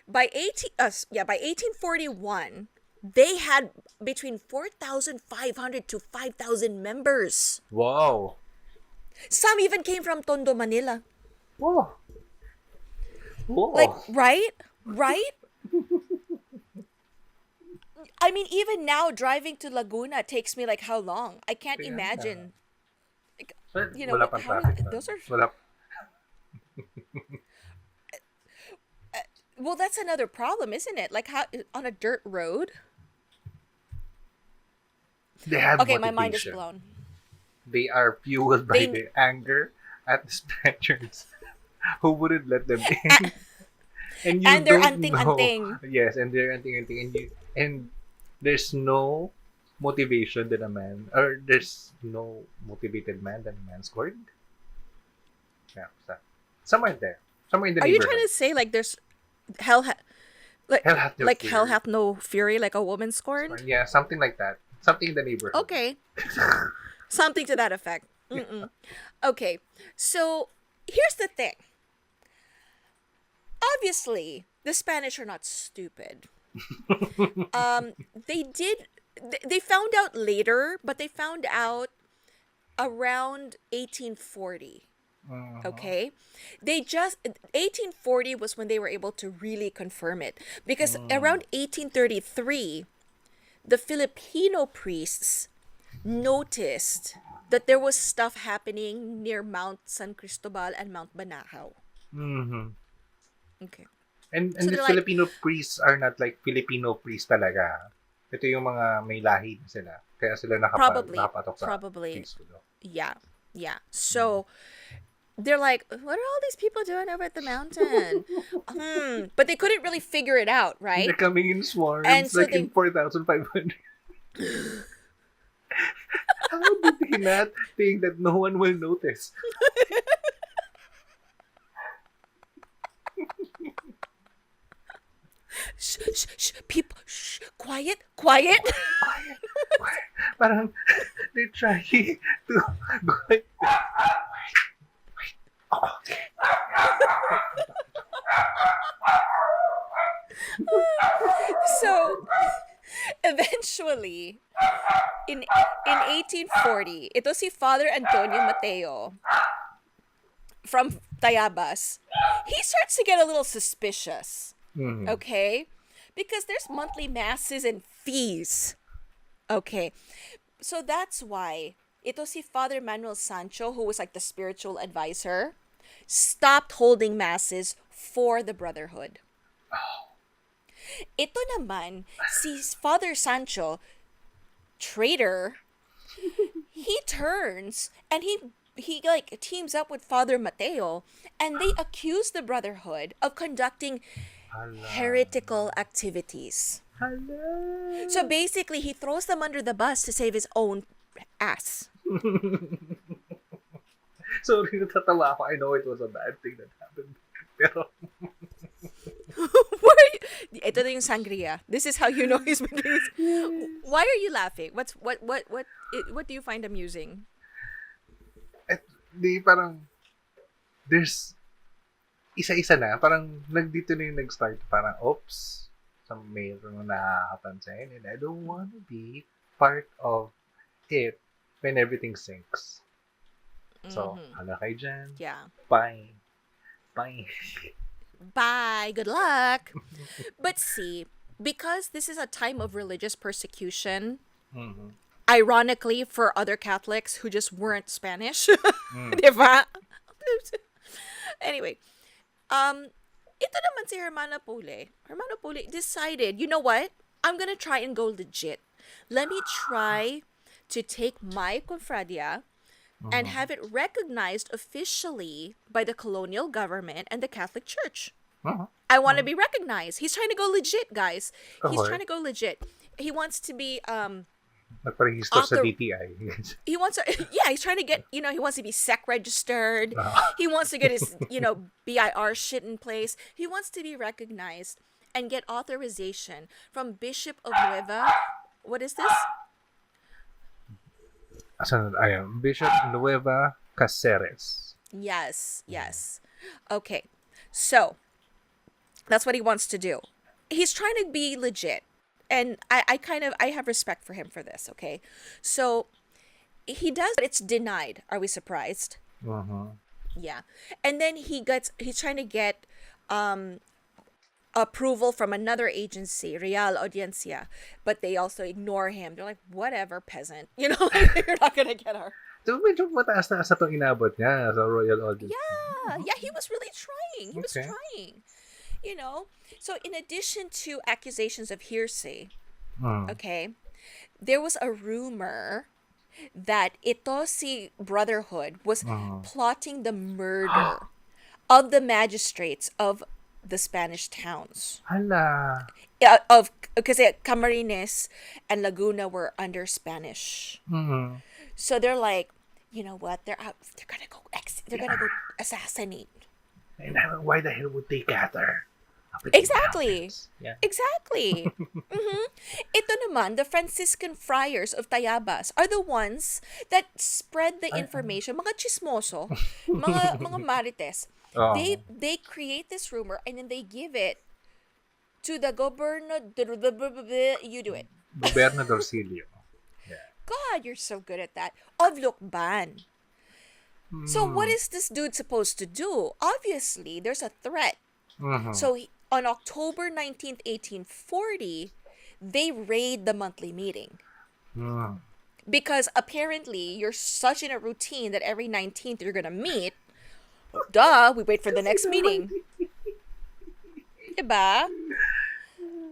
by 1841, they had between 4,500 to 5,000 members. Wow. Some even came from Tondo, Manila. Wow. Wow. Like, right? I mean, even now, driving to Laguna takes me like how long? I can't Kaya imagine. But You know, wala pang how- traffic. those are- Wala. Well, that's another problem, isn't it? Like, how on a dirt road? They have Okay, my mind is motivation. blown. They are fueled by They- their anger at the Spaniards who wouldn't let them in. And you And they're don't anting-anting. know. Yes, and they're anting-anting. And there's no motivation than a man, or there's no motivated man than a man scored. Yeah, somewhere there. Somewhere in the Are you neighborhood. trying to say like there's hell like Hell hath no like fury. hell hath no fury like a woman scorned? Yeah, something like that. Something in the neighborhood. Okay. Something to that effect. Mm-mm. Okay. So, here's the thing. Obviously, the Spanish are not stupid. They found out later, but they found out around 1840. Okay? 1840 was when they were able to really confirm it. Because around 1833, the Filipino priests noticed that there was stuff happening near Mount San Cristobal and Mount Banahaw. Mm-hmm. Okay. And So the they're like, Filipino priests are not like Filipino priests talaga. Ito yung mga may lahi na sila. Kaya sila probably, nakapatok sa probably, priesthood. yeah, yeah. So they're like, what are all these people doing over at the mountain? But they couldn't really figure it out, They're right? coming in And swarms, so like in they 4,500. How did they not think that no one will notice? shh, shh, shh, people, shh, quiet, quiet. Quiet, quiet. Parang they're trying to go like, oh, okay. So eventually, in 1840, ito si Father Antonio Mateo from Tayabas. He starts to get a little suspicious. Mhm. Okay? Because there's monthly masses and fees. Okay. So that's why ito si Father Manuel Sancho, who was like the spiritual advisor, stopped holding masses for the Brotherhood. Ito naman, si Father Sancho, traitor, he turns and he like teams up with Father Mateo, and they accuse the Brotherhood of conducting Hala. heretical activities. Hala. So basically, he throws them under the bus to save his own ass. Sorry, natatawa ako. I know it was a bad thing that happened. Pero, Why are you? Ito na yung sangria. This is how you know he's been doing this. Why are you laughing? What do you find amusing? di parang, there's, isa-isa na, parang, dito na yung nag-start, parang, oops, mayroong nakakapansin, and I don't want to be part of it when everything sinks. So, hala kayo dyan. Yeah. Bye. Bye. Bye. Good luck. But see, because this is a time of religious persecution, Mhm. ironically for other Catholics who just weren't Spanish, diba? Anyway, ito naman si Hermano Pule. Hermano Pule decided, you know what? I'm gonna try and go legit. Let me try to take my confradia and have it recognized officially by the colonial government and the Catholic Church. Uh-huh. I want to be recognized. He's trying to go legit, guys. He's Okay. trying to go legit. He wants to be Nagparehistro sa Author- DTI. he wants to yeah, he's trying to get, he wants to be sec registered. Ah. He wants to get his, BIR shit in place. He wants to be recognized and get authorization from Bishop of Nueva. What is this? Asan, ayun, Bishop Nueva Caceres. Yes, yes. Okay. So, that's what he wants to do. He's trying to be legit. And I have respect for him for this, okay? So, he does, but it's denied. Are we surprised? Uh-huh. Yeah. And then he's trying to get approval from another agency, Real Audiencia, but they also ignore him. They're like, whatever, peasant. You're not gonna get our. So, medyo mataas na asa itong inabot niya sa Royal Audience. Yeah, he was really trying. He was Okay. trying. So in addition to accusations of hearsay, okay, there was a rumor that ito si Brotherhood was plotting the murder of the magistrates of the Spanish towns. Hala. Because Camarines and Laguna were under Spanish. Mhm. So they're like, you know what? They're gonna go assassinate. And why the hell would they gather? Up in the Exactly. mountains? Yeah. Exactly. Ito naman, the Franciscan friars of Tayabas are the ones that spread the information. Mga chismoso, mga marites. Oo. They create this rumor and then they give it to the governor. You do it. Gobernadorcillo. God, you're so good at that. Of Lukban. So what is this dude supposed to do? Obviously, there's a threat. Mhm. So on October 19th, 1840, they raid the monthly meeting. Mm. Because apparently you're such in a routine that every 19th you're going to meet. Duh, we wait for the next meeting. Diba?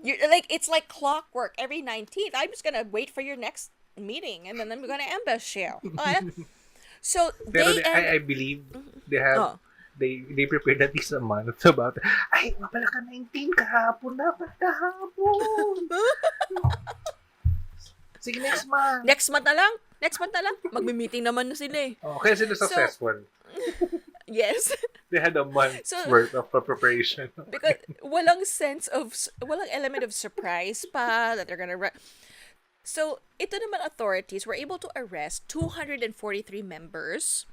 You're like, it's like clockwork. Every 19th, I'm just gonna wait for your next meeting, and then I'm gonna ambush you. So Pero they end. I believe they have Oh. they prepared at least a month about ay wala ka 19 kahapon dapat kahapon. Sige next month. Next month na lang. Next month na lang. Magmi-meeting naman na sila eh. Oh, kaya sila successful. Yes. They had a month's So- worth of preparation. Because walang walang element of surprise pa that they're gonna So, ito naman authorities were able to arrest 243 members,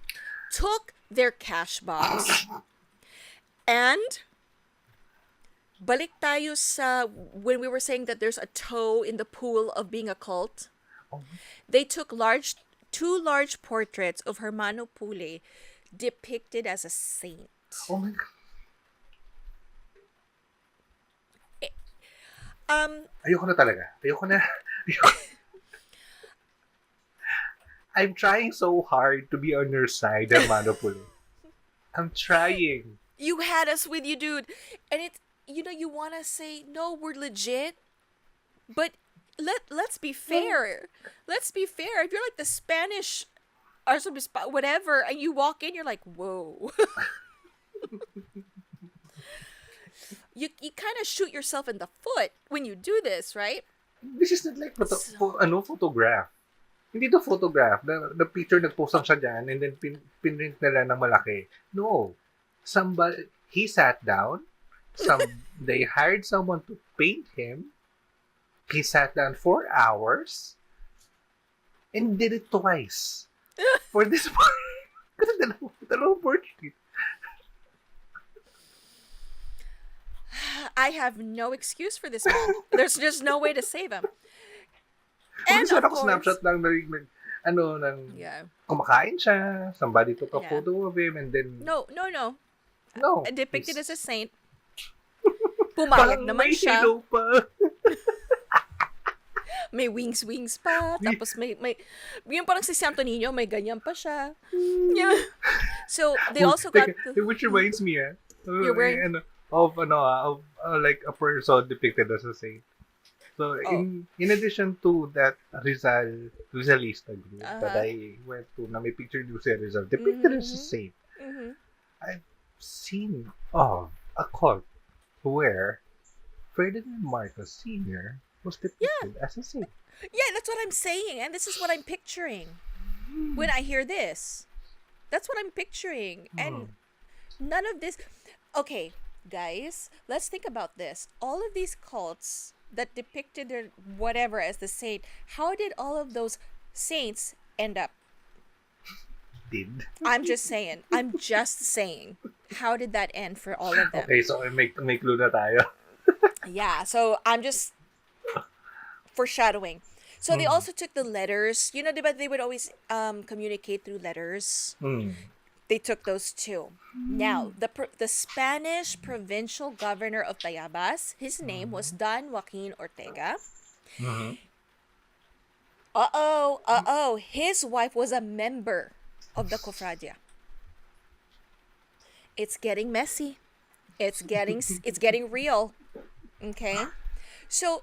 took their cash box, and balik tayo sa when we were saying that there's a toe in the pool of being a cult. They took two large portraits of Hermano Pule depicted as a saint. Oh my God. Ayoko na talaga. Ayoko na. I'm trying so hard to be on your side, Hermano Pule. I'm trying. You had us with you, dude. And it's, you want to say, no, we're legit. But let's be fair. Let's be fair. If you're like the Spanish or some whatever, and you walk in, you're like, whoa. You kind of shoot yourself in the foot when you do this, right? This is not like photograph. Hindi to photograph. The picture nagpost lang siya dyan and then pinrint nila ng malaki. No. He sat down. They hired someone to paint him. He sat down 4 hours and did it twice. For this part. Kasi dalawang portrait. I have no excuse for this man. There's just no way to save him. And And of ako course, snapshot lang yeah. kumakain siya. Somebody took a Yeah. photo of him and then No. no. Depicted he's- as a saint. Pumayag Parang naman may siya. halo pa. May wings pa. Tapos may yung parang si Santo Niño, may ganyan pa siya. Yeah. So, they also got Which reminds me, You're wearing- of like a person depicted as a saint. So in addition to that Rizalista group that I went to, na may picture ni Jose Rizal depicted as a saint, I've seen a cult where Ferdinand Marcos Sr. was depicted as a saint. Yeah, that's what I'm saying. And this is what I'm picturing when I hear this. That's what I'm picturing. And none of this. Okay, guys, let's think about this. All of these cults that depicted their whatever as the saint, how did all of those saints end up? I'm just saying. How did that end for all of them? Okay, so may clue na tayo. Yeah, so I'm just foreshadowing. So they also took the letters. But they would always communicate through letters. They took those too. Now, the Spanish provincial governor of Tayabas, his name was Don Joaquin Ortega. His wife was a member of the Cofradia. It's getting messy. It's getting real. Okay? So,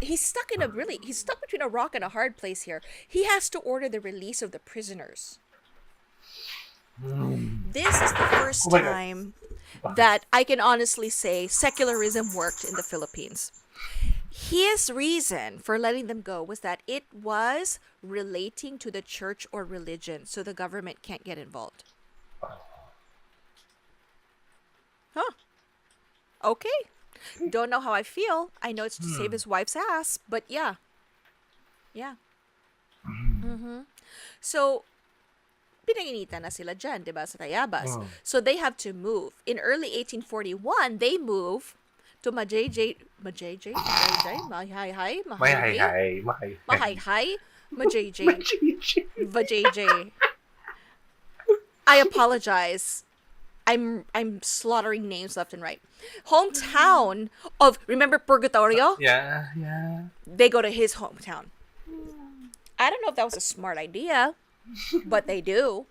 he's stuck between a rock and a hard place here. He has to order the release of the prisoners. This is the first my God. time that I can honestly say secularism worked in the Philippines. His reason for letting them go was that it was relating to the church or religion, so the government can't get involved. Huh. Okay. Don't know how I feel. I know it's to save his wife's ass, but yeah. Yeah. So, pinag-initan na sila dyan, diba, sa Tayabas. So, they have to move. In early 1841, they move to Majayjay, Majayjay, I apologize. I'm slaughtering names left and right. Hometown of, remember Purgatorio? Yeah. They go to his hometown. I don't know if that was a smart idea, but they do.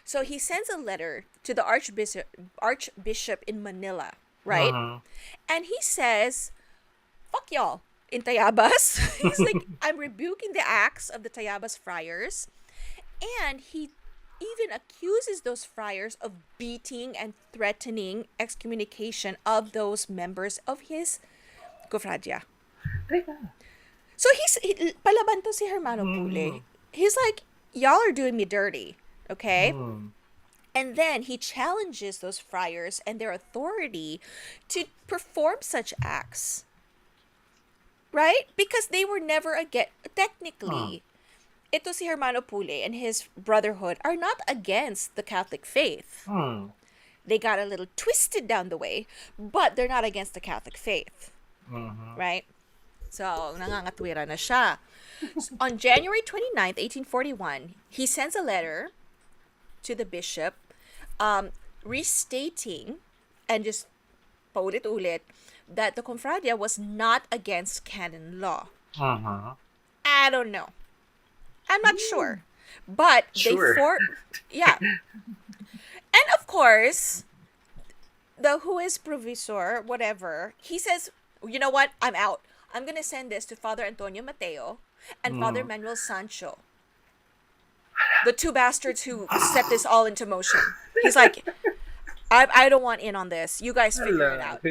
So he sends a letter to the archbishop in Manila, right? And he says, fuck y'all in Tayabas. He's like, I'm rebuking the acts of the Tayabas friars. And he even accuses those friars of beating and threatening excommunication of those members of his cofradia. Teka. So palaban to si Hermano Pule. He's like, y'all are doing me dirty, okay? And then he challenges those friars and their authority to perform such acts. Right? Because they were never technically, ito si Hermano Pule and his brotherhood are not against the Catholic faith. They got a little twisted down the way, but they're not against the Catholic faith. Right? So, nangangatwira na siya. On January 29th, 1841, he sends a letter to the bishop restating and just paulit-ulit that the confradia was not against canon law. I don't know. I'm not sure. But yeah. And of course, the who is provisor, whatever, he says, you know what? I'm out. I'm going to send this to Father Antonio Mateo and Father Manuel Sancho. The two bastards who set this all into motion. He's like, I don't want in on this. You guys figure it out.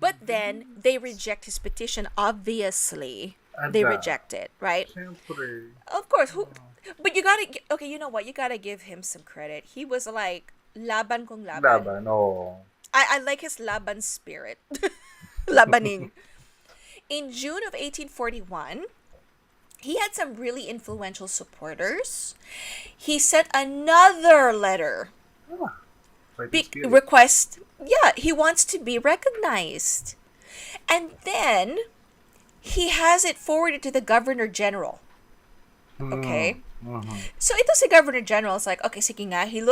But then they reject his petition. Obviously, they reject it, right? Of course. But you gotta. Okay, you know what? You gotta give him some credit. He was like laban kung laban. Laban, oh. I like his laban spirit. Labaning. In June of 1841, he had some really influential supporters. He sent another letter. Request, he wants to be recognized. And then he has it forwarded to the Governor General. Okay? So ito si Governor General is like, okay, sige nga. He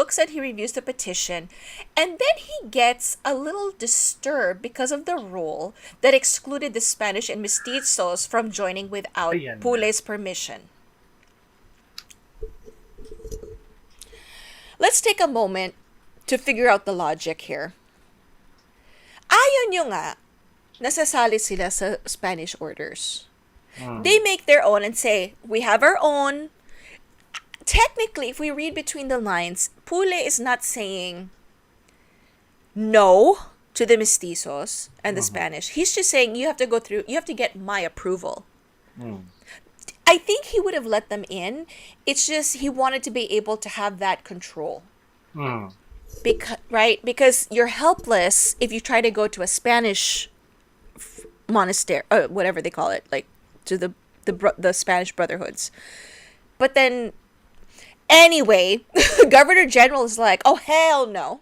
reviews the petition, and then he gets a little disturbed because of the rule that excluded the Spanish and mestizos from joining without Pule's permission. Let's take a moment to figure out the logic here. Ayon nyo nga, nasasali sila sa Spanish orders. They make their own and say, we have our own. Technically, if we read between the lines, Pule is not saying no to the mestizos and the Spanish. He's just saying you have to get my approval. I think he would have let them in. It's just he wanted to be able to have that control. Because you're helpless if you try to go to a Spanish monastery, whatever they call it, like to the Spanish brotherhoods. But then, anyway, Governor General is like, oh, hell no.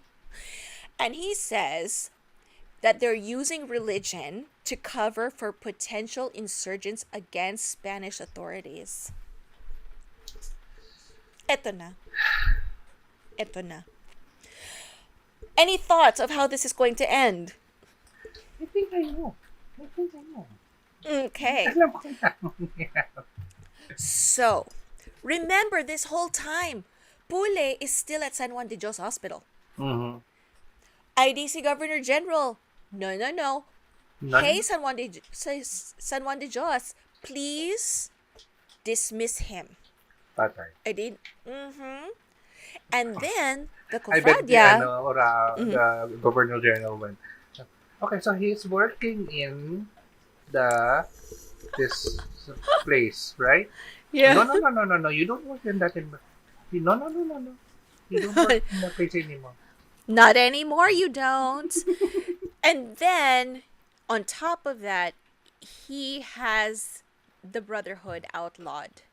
And he says that they're using religion to cover for potential insurgents against Spanish authorities. Eto na. Any thoughts of how this is going to end? I think I know. Okay. So, remember this whole time, Pule is still at San Juan de Dios Hospital. IDC Governor General, no. Hey, San Juan de Dios, please dismiss him. Patay. I did. And then the I bet Confradia. the Governor General went, okay, so he's working in this place, right? Yeah. No. You don't work in that. No. You don't work in that place anymore. Not anymore, you don't. And then, on top of that, he has the Brotherhood outlawed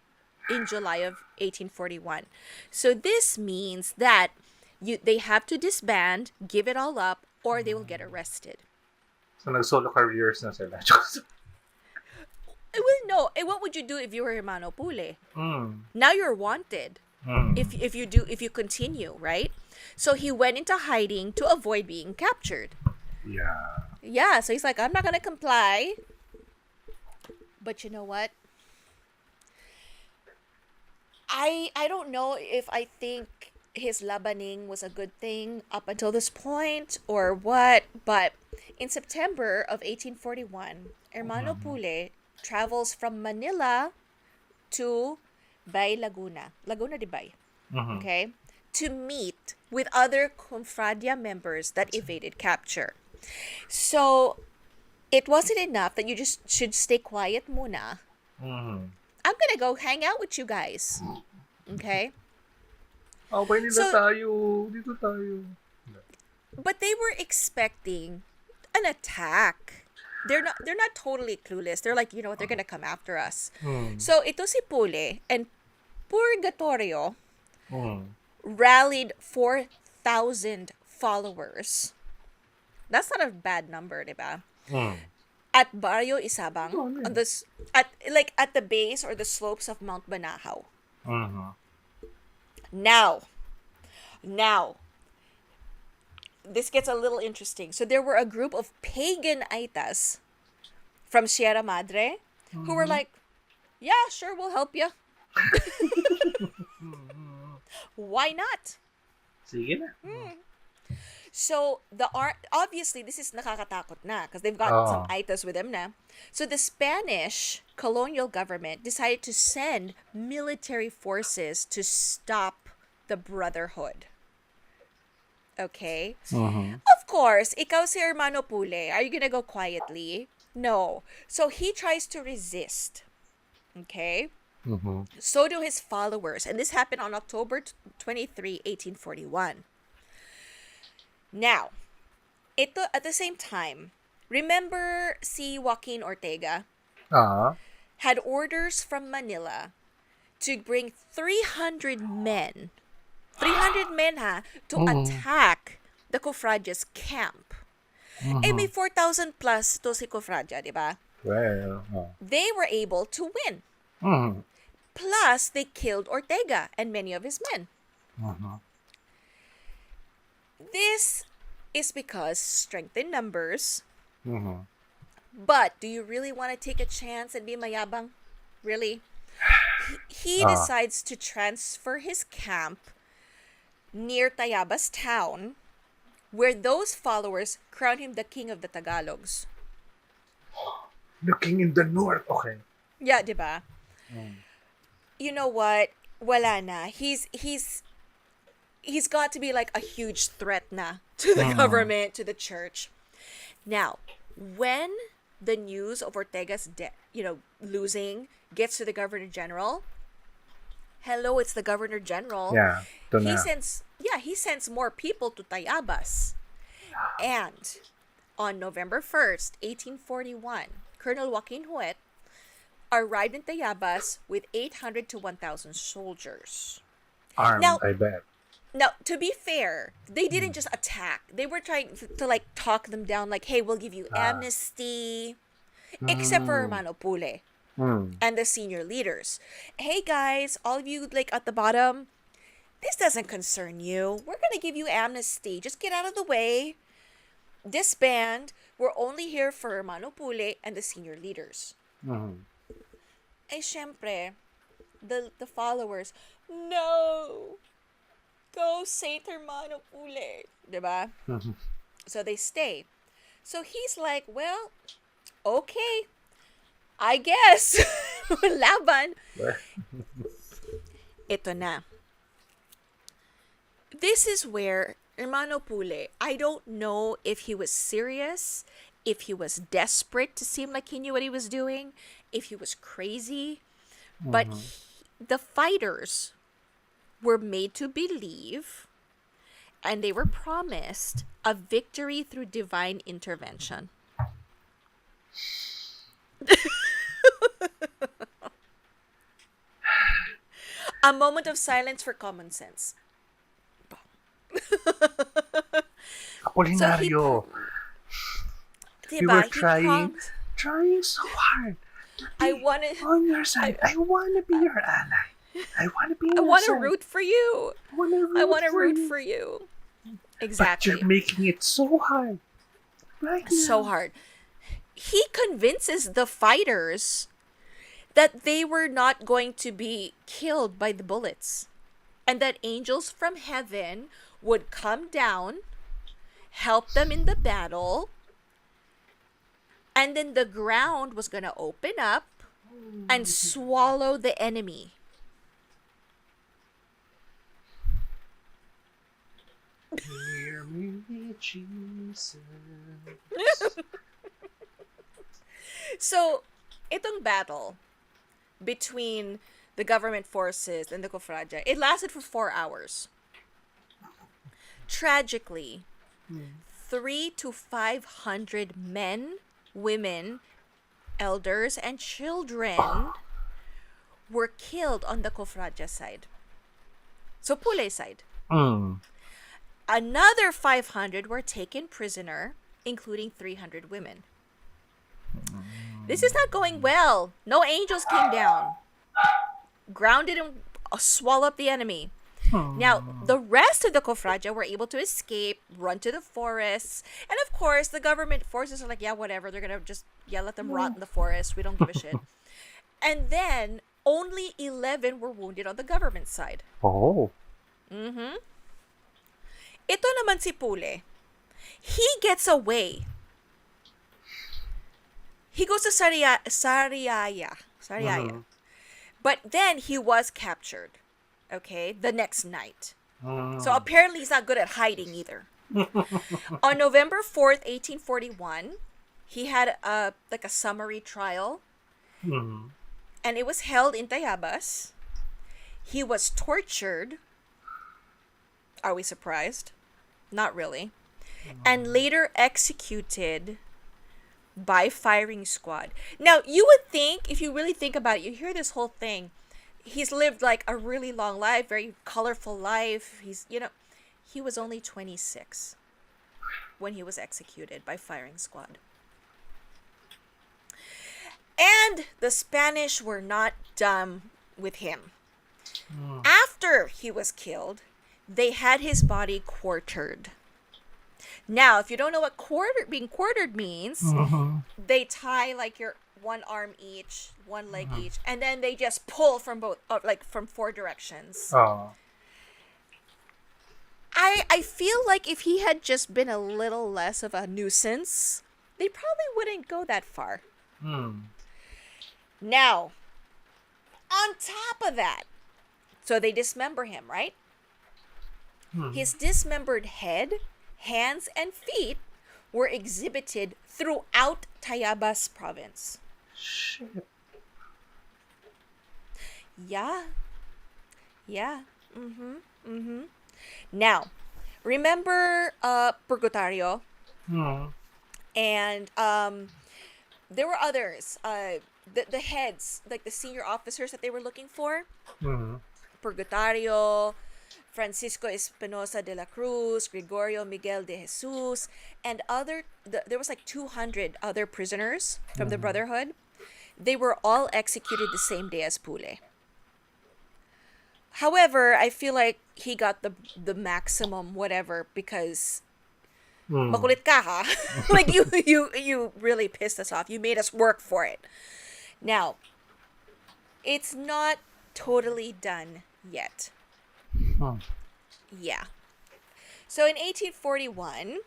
in July of 1841. So this means that they have to disband, give it all up, or they will get arrested. So nag-solo careers na sila. Well, no. What would you do if you were Hermano Pule? Now you're wanted. If you continue, right? So he went into hiding to avoid being captured. Yeah, so he's like, I'm not gonna comply. But you know what? I don't know if I think his labaning was a good thing up until this point or what, but in September of 1841, Hermano Mhm. Pule travels from Manila to Bay Laguna, Laguna de Bay, Mhm. okay, to meet with other Confradia members that evaded capture. So it wasn't enough that you just should stay quiet muna. Mhm. I'm gonna go hang out with you guys. Okay? Away nila So, tayo. Dito tayo. but they were expecting an attack. They're not totally clueless. They're like, you know what, they're gonna come after us. Hmm. So ito si Pule and Purgatorio Hmm. rallied 4,000 followers. That's not a bad number, diba? Hmm. At Barrio Isabang, Ano on yun? this at the base or the slopes of Mount Banahaw. Mhm. Now, now, this gets a little interesting. So there were a group of pagan Aitas from Sierra Madre who were like, "Yeah, sure, we'll help you. Why not?" Sige na. So obviously this is nakakatakot na because they've got some Oo. Aitas with them na. So the Spanish colonial government decided to send military forces to stop the Brotherhood. Okay? Mhm. Of course, ikaw si Hermano Pule, are you gonna go quietly? No. So he tries to resist. Okay? Mhm. So do his followers. And this happened on October 23, 1841. Now, ito at the same time, remember si Joaquin Ortega Ah. had orders from Manila to bring 300 men. 300 men ha, to Mhm. attack the Cofradia's camp. Eh, may Mhm. 4,000 plus to si Cofradia, di ba? Well, oh. They were able to win. Mhm. Plus, they killed Ortega and many of his men. Mhm. This is because strength in numbers. Mhm. But do you really want to take a chance and be mayabang? Really? He Ah. decides to transfer his camp near Tayabas town, where those followers crown him the king of the Tagalogs. Looking in the north. Okay. Yeah, di ba? Mm. You know what? Wala na. He's got to be like a huge threat na to the Mhm. government, to the church. Now, when the news of Ortega's losing gets to the governor general, hello, it's the governor general. Yeah. Ito na. He sends more people to Tayabas. And on November 1st, 1841, Colonel Joaquin Huet arrived in Tayabas with 800 to 1,000 soldiers. Armed, Now, I bet. now, to be fair, they didn't just attack. They were trying to like talk them down, like, "Hey, we'll give you Ah. amnesty," except for Mm. Hermano Pule Mm. and the senior leaders. "Hey guys, all of you like at the bottom, this doesn't concern you. We're gonna give you amnesty. Just get out of the way. Disband. We're only here for Hermano Pule and the senior leaders." Mhm. Eh, syempre, the followers, "No, go Saint Hermano Pule," diba? Mhm. So they stay. So he's like, "Well, okay, I guess." Laban. Well, Ito na. This is where Hermano Pule, I don't know if he was serious, if he was desperate to seem like he knew what he was doing, if he was crazy, but the fighters were made to believe and they were promised a victory through divine intervention. A moment of silence for common sense. So he, Apolinario, we were diba, he trying, promised, trying so hard to I be wanted, on your side. I want to be your ally. I want to be I on your want to side. root for you. I want to I root want to for root you. for you. But you're Exactly. making it so hard right So now. hard. He convinces the fighters that they were not going to be killed by the bullets, and that angels from heaven would come down, help them in the battle, and then the ground was going to open up and swallow the enemy. Hear me, Jesus. So, itong battle between the government forces and the Cofradia, it lasted for 4 hours. Tragically, 3 to 500 men, women, elders, and children were killed on the Cofradia side. So, Pule side. Another 500 were taken prisoner, including 300 women. This is not going well. No angels came down. Grounded and swallow up the enemy. Now, the rest of the Cofradia were able to escape, run to the forests, and of course, the government forces are like, yeah, whatever, they're gonna just, let them rot in the forest. We don't give a shit. And then, only 11 were wounded on the government side. Oh. Ito naman si Pule. He gets away. He goes to Sariaya. But then he was captured. Okay? The next night. So apparently he's not good at hiding either. On November 4th, 1841, he had a summary trial. And it was held in Tayabas. He was tortured. Are we surprised? Not really. And later executed by firing squad. Now, you would think, if you really think about it, you hear this whole thing, he's lived like a really long life, very colorful life. He was only 26 when he was executed by firing squad. And the Spanish were not done with him. After he was killed, they had his body quartered. Now, if you don't know what being quartered means, they tie like your one arm each, one leg each, and then they just pull from both, from 4 directions. I feel like if he had just been a little less of a nuisance, they probably wouldn't go that far. Now, on top of that, so they dismember him, right? His dismembered head, hands, and feet were exhibited throughout Tayabas province. Shit. Yeah. Now, remember Purgatorio? And there were others. The heads, like the senior officers that they were looking for. Purgatorio, Francisco Espinosa de la Cruz, Gregorio Miguel de Jesus, and there was like 200 other prisoners from the Brotherhood. They were all executed the same day as Pule. However, I feel like he got the maximum whatever because makulit ka ha. Like you really pissed us off. You made us work for it. Now, it's not totally done yet. Yeah. So in 1841,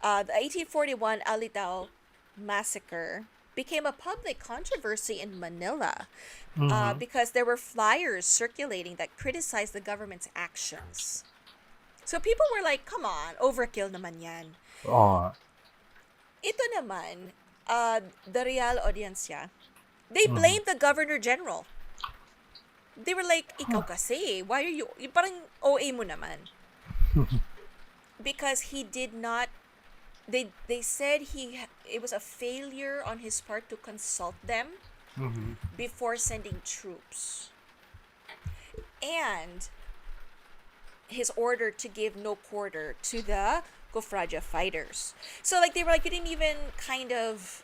the 1841 Alitao massacre became a public controversy in Manila because there were flyers circulating that criticized the government's actions. So people were like, come on, overkill naman yan. Ito naman, the Real Audiencia, they blamed the Governor General. They were like, ikaw kasi, why are you, parang OA mo naman. Because he did not, they said it was a failure on his part to consult them before sending troops. And his order to give no quarter to the Cofradia fighters. So like they were like, you didn't even kind of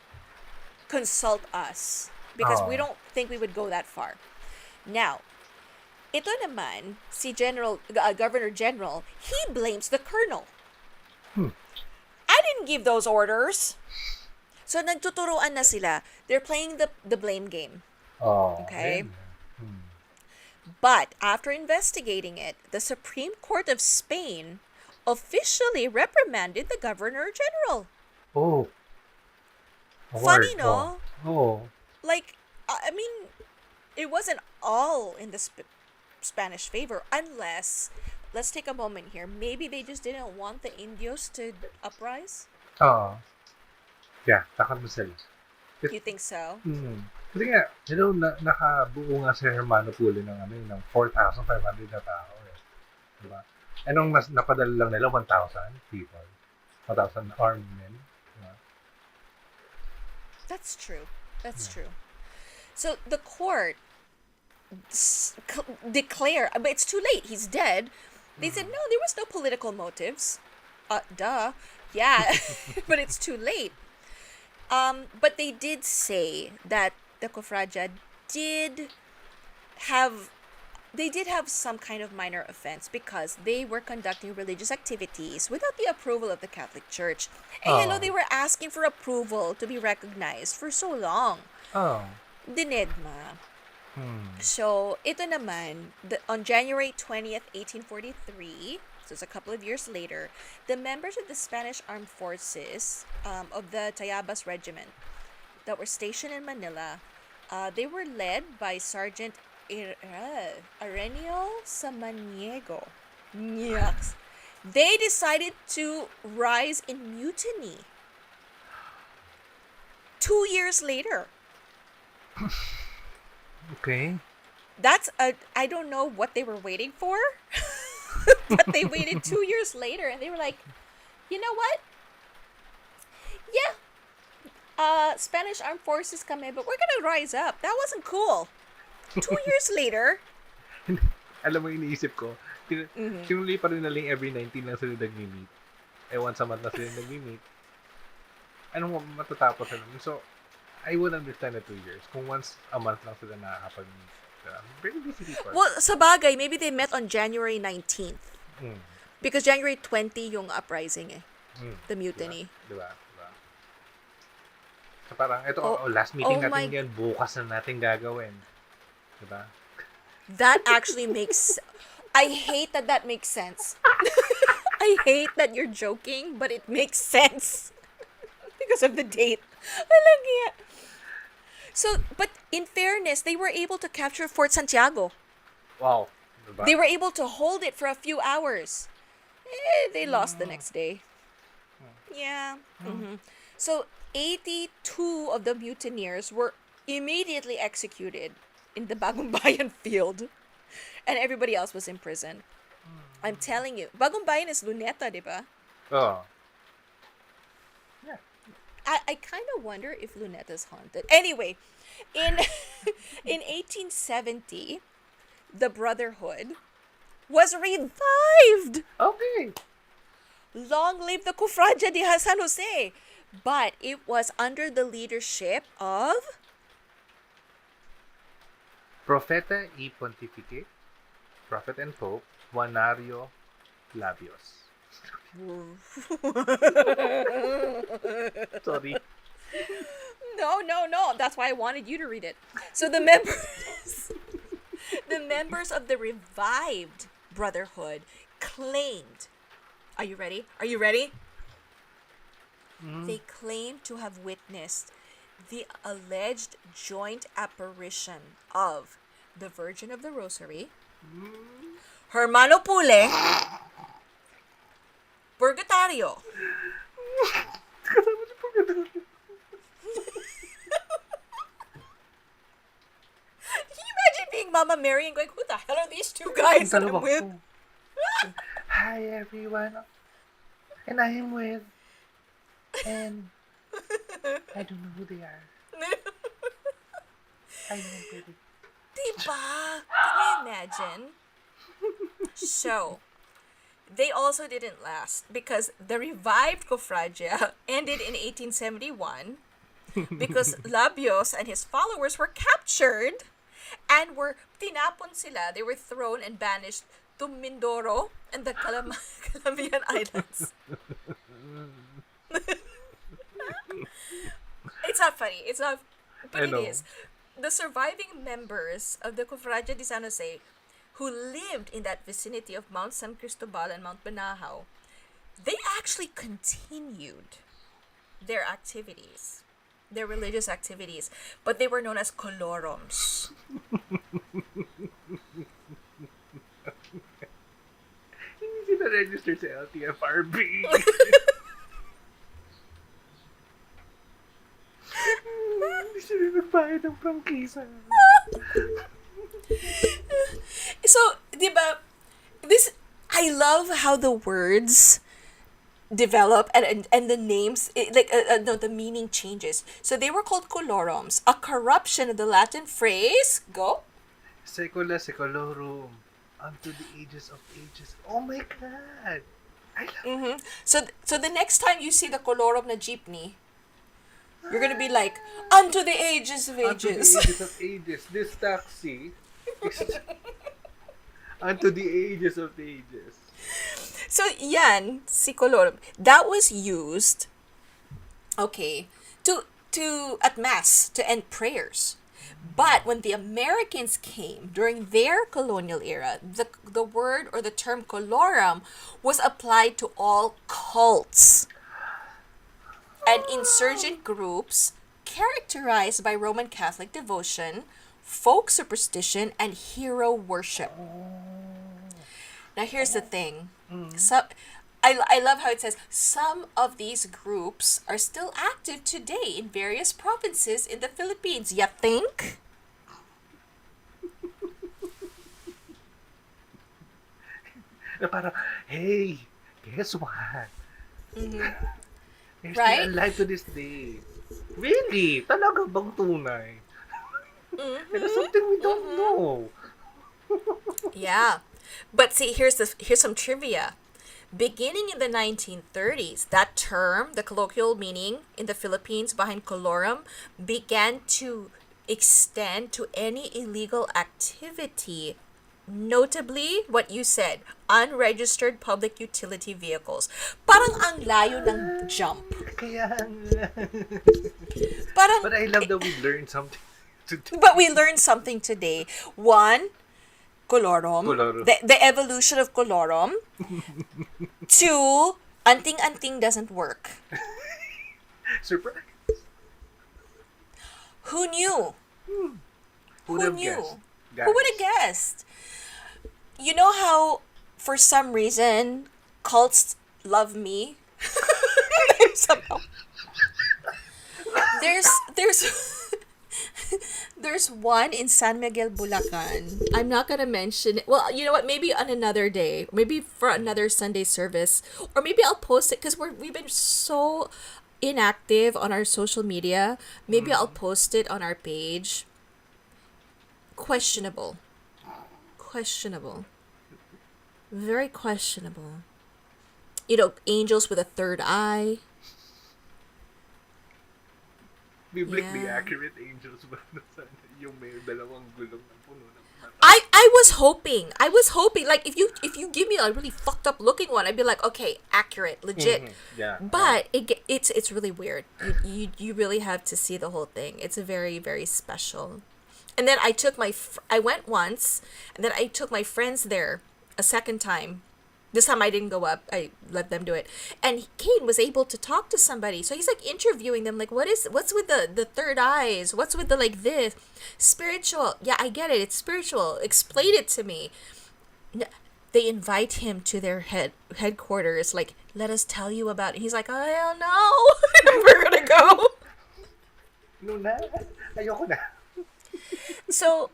consult us because we don't think we would go that far. Now, ito naman, si Governor General, he blames the colonel. I didn't give those orders. So nagtuturuan na sila. They're playing the blame game. Oh, Okay? ayun. Hmm. But after investigating it, the Supreme Court of Spain officially reprimanded the Governor General. Oh, award. Funny, Oh. no? Oh. Like, I mean, it wasn't all in the Spanish favor, unless, let's take a moment here. Maybe they just didn't want the Indios to uprise. Oh. Yeah, takot na sila. You think so? Kasi nga, nakabuo nga si Hermano Pule ng ng 4,500 na tao eh. Diba? Anong napadala lang nila? 1,000 people. 1,000 armed men. Diba? That's true. That's true. So the court declare, but it's too late. He's dead. They said no, there was no political motives. Duh. Yeah, but it's too late. But they did say that the Cofradia did have they did have some kind of minor offense because they were conducting religious activities without the approval of the Catholic Church. And hello, Oh. they were asking for approval to be recognized for so long. Oh. Dinedma. Hmm. So, ito naman, on January 20th, 1843, so it's a couple of years later, the members of the Spanish Armed Forces of the Tayabas Regiment that were stationed in Manila, they were led by Sergeant Arenio Samaniego. Yucks. They decided to rise in mutiny. 2 years later. Okay. That's I don't know what they were waiting for, but they waited 2 years later and they were like, you know what? Yeah, Spanish Armed Forces come in, but we're gonna rise up. That wasn't cool. 2 years later, Alam mo, iniisip ko, tinuli pa rin naling every 19 lang sila nag-meet. Once a month na sila nag-meet. Anong matatapos na nun? So, I would understand the 2 years. Kung once a month lang sila nakakapag-meet. Very busy people. well, sa bagay, maybe they met on January 19th. Mm. Because January 20 yung uprising eh. Mm. The mutiny. Diba? So parang, ito, Oh, last meeting oh natin my- yan, bukas na natin gagawin. Diba? That actually makes... I hate that makes sense. I hate that you're joking, but it makes sense. Because of the date. Alam niya. So, but in fairness, they were able to capture Fort Santiago. Wow. Diba? They were able to hold it for a few hours. They lost the next day. Yeah. So, 82 of the mutineers were immediately executed in the Bagong Bayan field. And everybody else was in prison. I'm telling you. Bagong Bayan is Luneta, di ba? Oh. Yeah. I kind of wonder if Luneta's haunted. Anyway, in 1870, the Brotherhood was revived. Okay. Long live the Cofradia de San Jose. But it was under the leadership of... Profeta y Pontificate, Prophet and Pope, Juanario Labios. Sorry. No. That's why I wanted you to read it. So the members... the members of the revived Brotherhood claimed... Are you ready? They claimed to have witnessed the alleged joint apparition of the Virgin of the Rosary, Hermano Pule, Purgatorio. Can you imagine being Mama Mary and going, who the hell are these two guys that I'm with? Hi everyone, and I am with, and I don't know who they are. I know baby. Diba? Can you imagine? So, they also didn't last because the revived Cofradia ended in 1871 because Labios and his followers were captured and were tinapon sila. They were thrown and banished to Mindoro and the Calamian Islands. It's not funny. It's not, but I it know. is. the surviving members of the Cofradía de San Jose who lived in that vicinity of Mount San Cristobal and Mount Banahaw, they actually continued their activities, their religious activities, but they were known as colorums. Hindi sila registered sa LTFRB. Hindi sila nagbayad ng prangkisa. So, di ba, this, I love how the words develop and the names, no, the meaning changes. So they were called colorums, a corruption of the Latin phrase, go? Secula secolorum, unto the ages of ages. Oh my God! I love Mm-hmm. So the next time you see the colorum na jeepney, you're gonna be like, unto the ages of unto the ages. ages of ages. This taxi is unto the ages of ages. So yan, si colorum, that was used, okay, to at mass to end prayers. But when the Americans came during their colonial era, the word or the term colorum was applied to all cults and insurgent groups characterized by Roman Catholic devotion, folk superstition, and hero worship. Now here's the thing. So, I love how it says some of these groups are still active today in various provinces in the Philippines. You think? Na parang, hey, guess what? They're Right? still alive to this day. Really? Talaga bang tunay? There's something we don't know. Yeah. But see, here's some trivia. Beginning in the 1930s, that term, the colloquial meaning in the Philippines behind colorum, began to extend to any illegal activity, notably what you said, unregistered public utility vehicles. Parang ang layo ng jump. Kaya nga. Parang, But I love that we learned something today. but we learned something today. One, colorum. Colorum. The evolution of colorum. Two, anting-anting doesn't work. Surprise. Who knew? Who Who would have knew? guessed? Who would have guessed? You know how, for some reason, cults love me? Somehow. There's one in San Miguel, Bulacan. I'm not gonna mention it. Well, you know what? Maybe on another day. Maybe for another Sunday service. Or maybe I'll post it because we've been so inactive on our social media. Maybe I'll post it on our page. Questionable. Questionable. Very questionable. You know, angels with a third eye. Biblically Yeah. accurate angels ba na sana yung may dalawang gulong ng puno ng mata? I was hoping. Like if you give me a really fucked up looking one, I'd be like, okay, accurate, legit. Yeah. But it's really weird. You really have to see the whole thing. It's very, very special. And then I went once, and then I took my friends there a second time. This time I didn't go up. I let them do it. And Kane was able to talk to somebody. So he's like interviewing them, like, what's with the third eyes? What's with the like this? Spiritual. Yeah, I get it. It's spiritual. Explain it to me. They invite him to their headquarters, like, let us tell you about it. He's like, I don't know. We're gonna go. No na. Ayoko na. So,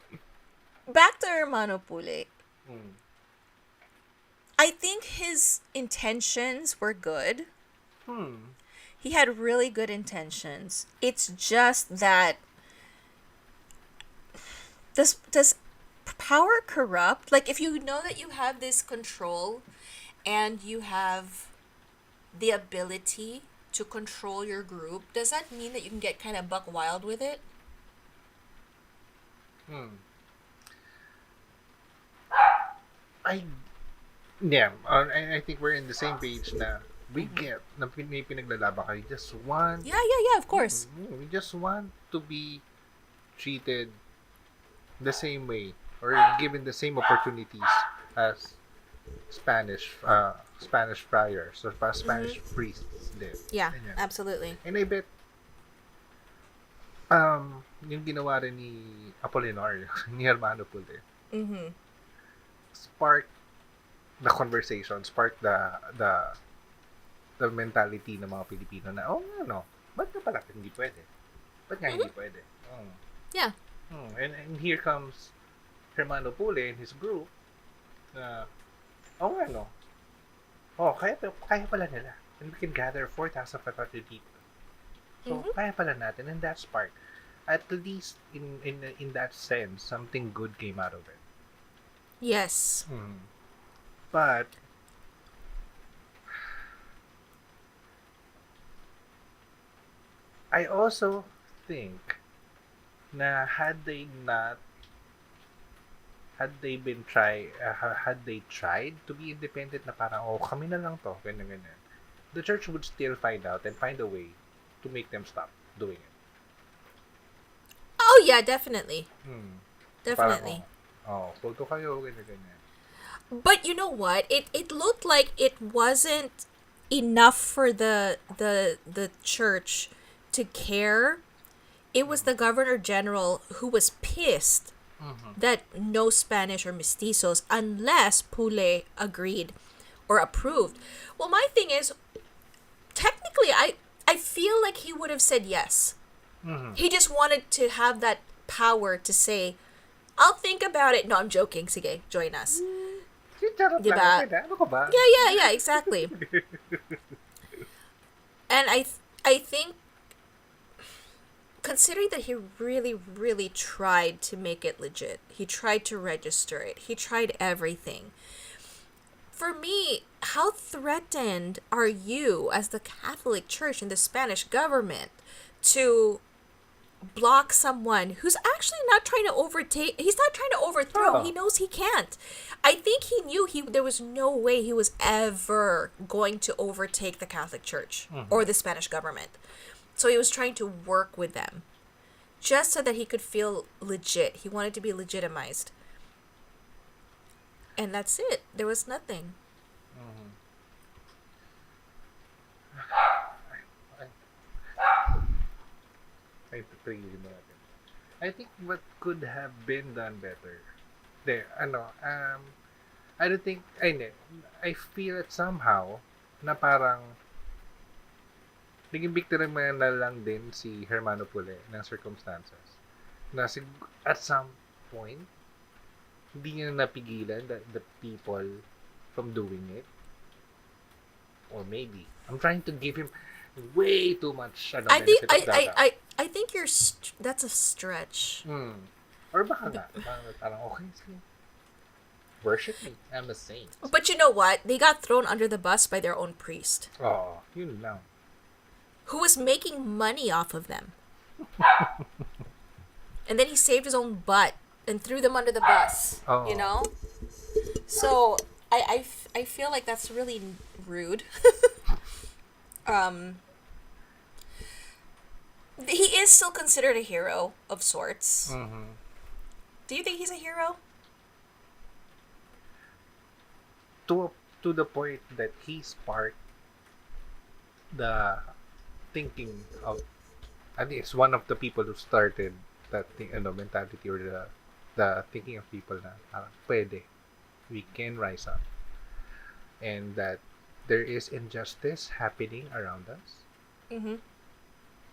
back to Hermano Pule. I think his intentions were good. He had really good intentions. It's just that does power corrupt? Like if you know that you have this control and you have the ability to control your group, does that mean that you can get kind of buck wild with it? I think we're in the same page na we get na pinaglalaban kayo. Just want Yeah, of course. we just want to be treated the same way or given the same opportunities as Spanish friars or Spanish priests did. Yeah, Ganyan. absolutely. And I bet yung ginawa rin ni Apolinario, ni Hermano Pule, Mm-hmm. spark the conversation, spark the mentality ng mga Pilipino na, oh, ano, ba't na pala hindi pwede? Ba't nga hindi pwede? Oh. Yeah. And here comes Hermano Pule and his group na, oh, ano, oh, kaya pala nila. And we can gather 4,500 people. So, kaya pala natin. And that spark, at least in that sense, something good came out of it. Yes. But, I also think na had they tried to be independent na parang, oh, kami na lang to, ganyan, the church would still find out and find a way to make them stop doing it. Oh, yeah, definitely. Definitely. Parang, photo kayo, ganyan. But you know what? It looked like it wasn't enough for the church to care. It was the Governor General who was pissed that no Spanish or mestizos unless Pule agreed or approved. Well, my thing is, technically, I feel like he would have said yes. He just wanted to have that power to say, I'll think about it. No, I'm joking. Sige, join us. Diba? Yeah, exactly. And I think, considering that he really, really tried to make it legit, he tried to register it, he tried everything. For me, how threatened are you as the Catholic Church and the Spanish government to block someone who's actually not trying to overtake, he's not trying to overthrow, he knows he can't. I think he knew there was no way he was ever going to overtake the Catholic Church or the Spanish government. So he was trying to work with them just so that he could feel legit. He wanted to be legitimized. And that's it. There was nothing. I think what could have been done better there, I don't think, I feel it somehow na parang naging biktima na lang din si Hermano Pule ng circumstances na at some point hindi niya napigilan the people from doing it, or maybe I'm trying to give him way too much benefit of the doubt. I think that's a stretch. Or baka nga parang okay, sige, worship me, I'm a saint. But you know what? They got thrown under the bus by their own priest. Oh, yun lang. Who was making money off of them. And then he saved his own butt and threw them under the bus. You know? So, I feel like that's really rude. He is still considered a hero of sorts. Do you think he's a hero? To the point that he sparked the thinking of, I think it's one of the people who started that mentality or the thinking of people na pwede, we can rise up, and that there is injustice happening around us.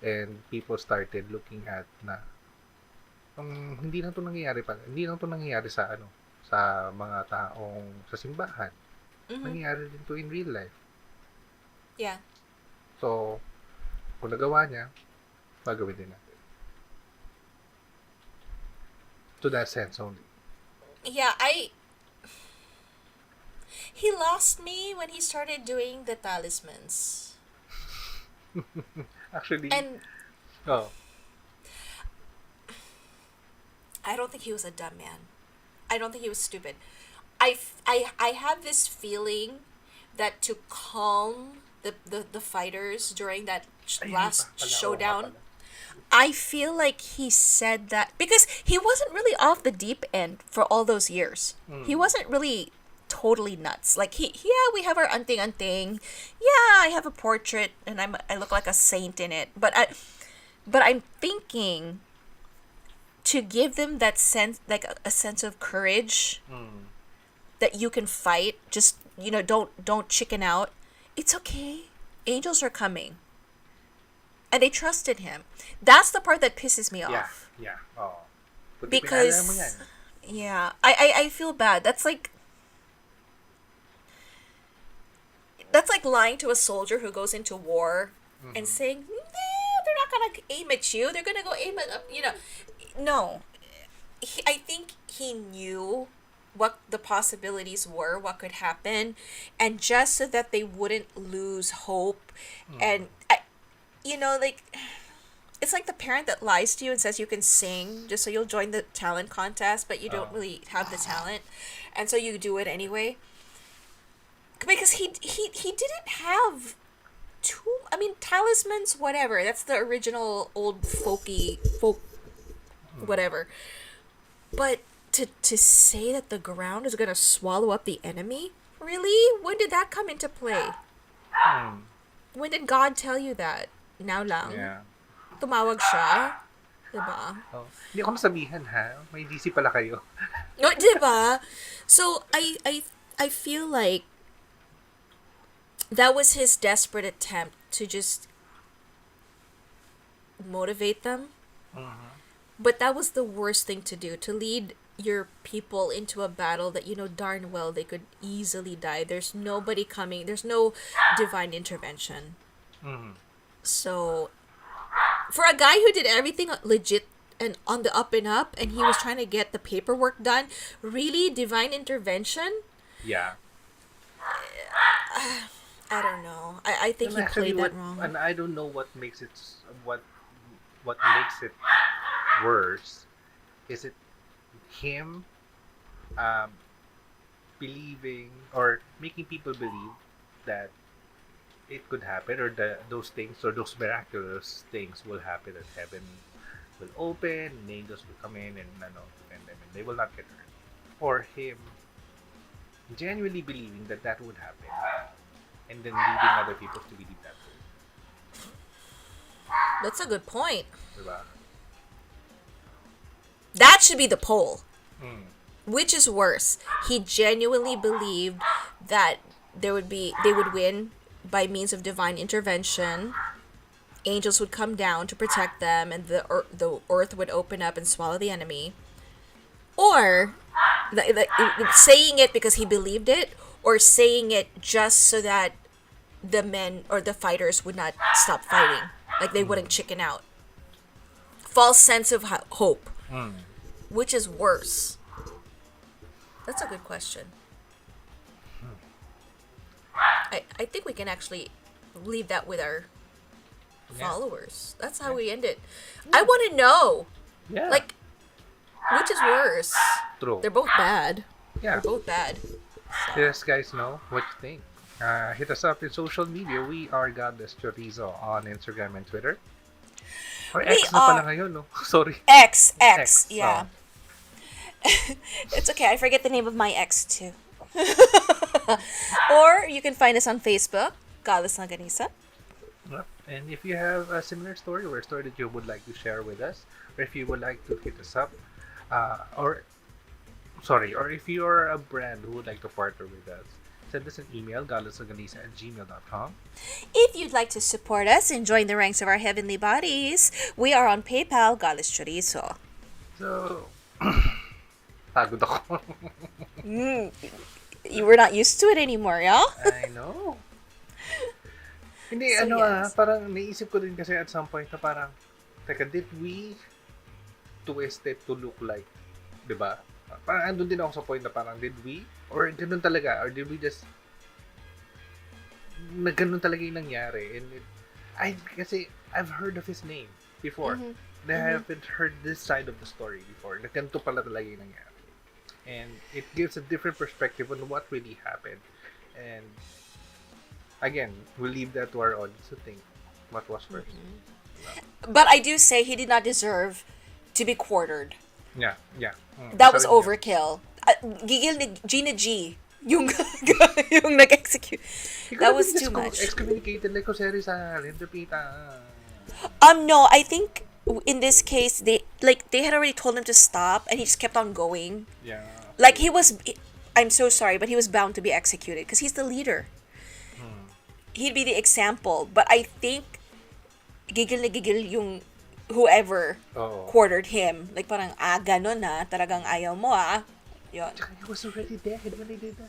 And people started looking at na hindi lang to nangyayari sa mga taong sa simbahan. Nangyayari din to in real life. Yeah. So, kung nagawa niya, magawin din natin. To that sense only. Yeah, he lost me when he started doing the talismans. Actually, and I don't think he was a dumb man. I don't think he was stupid. I have this feeling that to calm the fighters during that last showdown, I feel like he said that because he wasn't really off the deep end for all those years. He wasn't really totally nuts. Like yeah, we have our anting. Yeah, I have a portrait and I look like a saint in it. But I'm thinking to give them that sense, like a sense of courage that you can fight. Just don't chicken out. It's okay. Angels are coming. And they trusted him. That's the part that pisses me Yeah, off. yeah. Oh. Buti pinaalala mo yan. Because, yeah, I feel bad. That's like lying to a soldier who goes into war and saying, "No, they're not gonna aim at you. They're gonna go aim at No, I think he knew what the possibilities were, what could happen, and just so that they wouldn't lose hope, and like it's like the parent that lies to you and says you can sing just so you'll join the talent contest, but you don't really have the talent, and so you do it anyway. Because he didn't have talismans, whatever. That's the original old folk whatever. But to say that the ground is gonna swallow up the enemy, really? When did that come into play? When did God tell you that? Now lang. Yeah. Tumawag siya. Diba? Oh. Hindi ako nasabihan ha. May DC pala kayo. No, diba? So, I feel like that was his desperate attempt to just motivate them. But that was the worst thing to do, to lead your people into a battle that you know darn well they could easily die. There's nobody coming. There's no divine intervention. So, for a guy who did everything legit and on the up and up, and he was trying to get the paperwork done, really, divine intervention? Yeah. I don't know. I think he played that wrong. And I don't know what makes it worse. Is it him believing or making people believe that it could happen, or those things or those miraculous things will happen, that heaven will open and angels will come in and they will not get hurt, or him genuinely believing that would happen and then leading other people to believe that too. That's a good point. Diba? That should be the poll. Which is worse? He genuinely believed that they would win by means of divine intervention. Angels would come down to protect them, and the earth would open up and swallow the enemy. Or saying it because he believed it, or saying it just so that the men or the fighters would not stop fighting, like they wouldn't chicken out. False sense of hope. Which is worse? That's a good question. I think we can actually leave that with our followers. That's how we end it. I want to know. Yeah. Like, which is worse? True. They're both bad. Yeah. They're both bad. Let us guys know what you think. Hit us up in social media. We are Godless Chorizo on Instagram and Twitter. Or X na pala ngayon, no? Sorry. X, X, yeah. It's okay. I forget the name of my ex too. Or you can find us on Facebook, Godless Langanisa. Yep. And if you have a similar story or a story that you would like to share with us, or if you would like to hit us up, or if you are a brand who would like to partner with us, send us an email, godlessorganisa@gmail.com. If you'd like to support us and join the ranks of our heavenly bodies, we are on PayPal, Godless Chorizo. So, pagod ako. You were not used to it anymore, yeah? I know. Hindi, So, yes. parang naisip ko din kasi at some point na parang, teka, did we twist it to look like, di ba? Parang andun din ako sa point na parang, did we? Or ganun talaga? Or did we just, na ganun talaga yung nangyari? And kasi, I've heard of his name before. I haven't heard this side of the story before. Na ganito pala talaga yung nangyari. And it gives a different perspective on what really happened. And again, we'll leave that to our audience to think what was first. But I do say he did not deserve to be quartered. Yeah, yeah. That Isa was rin yun. overkill. Gigil ni Gina G. Yung, yung nag-execute. He could That have been was too much. excommunicated like Jose Rizal and Pepita. No, I think in this case they had already told him to stop and he just kept on going. Yeah. Like I'm so sorry, but he was bound to be executed because he's the leader. He'd be the example, but I think gigil na gigil yung whoever Oo. quartered him. Like parang ganon talagang ayaw mo Yun. Tsaka he was already dead when they did that.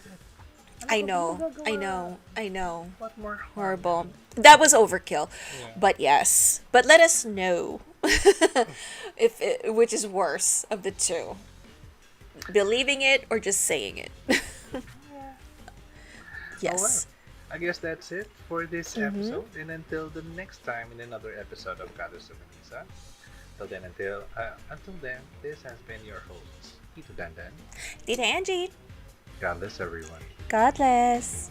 I Ano know, ba magagawa? I know. What more? Horrible. That was overkill. Yeah. But yes. But let us know which is worse of the two. Believing it or just saying it. Yes. I guess that's it for this episode. And until the next time in another episode of Kados to Manisa. Until then, this has been your host, Tito Dandan. Tita Angie. God bless everyone. God bless.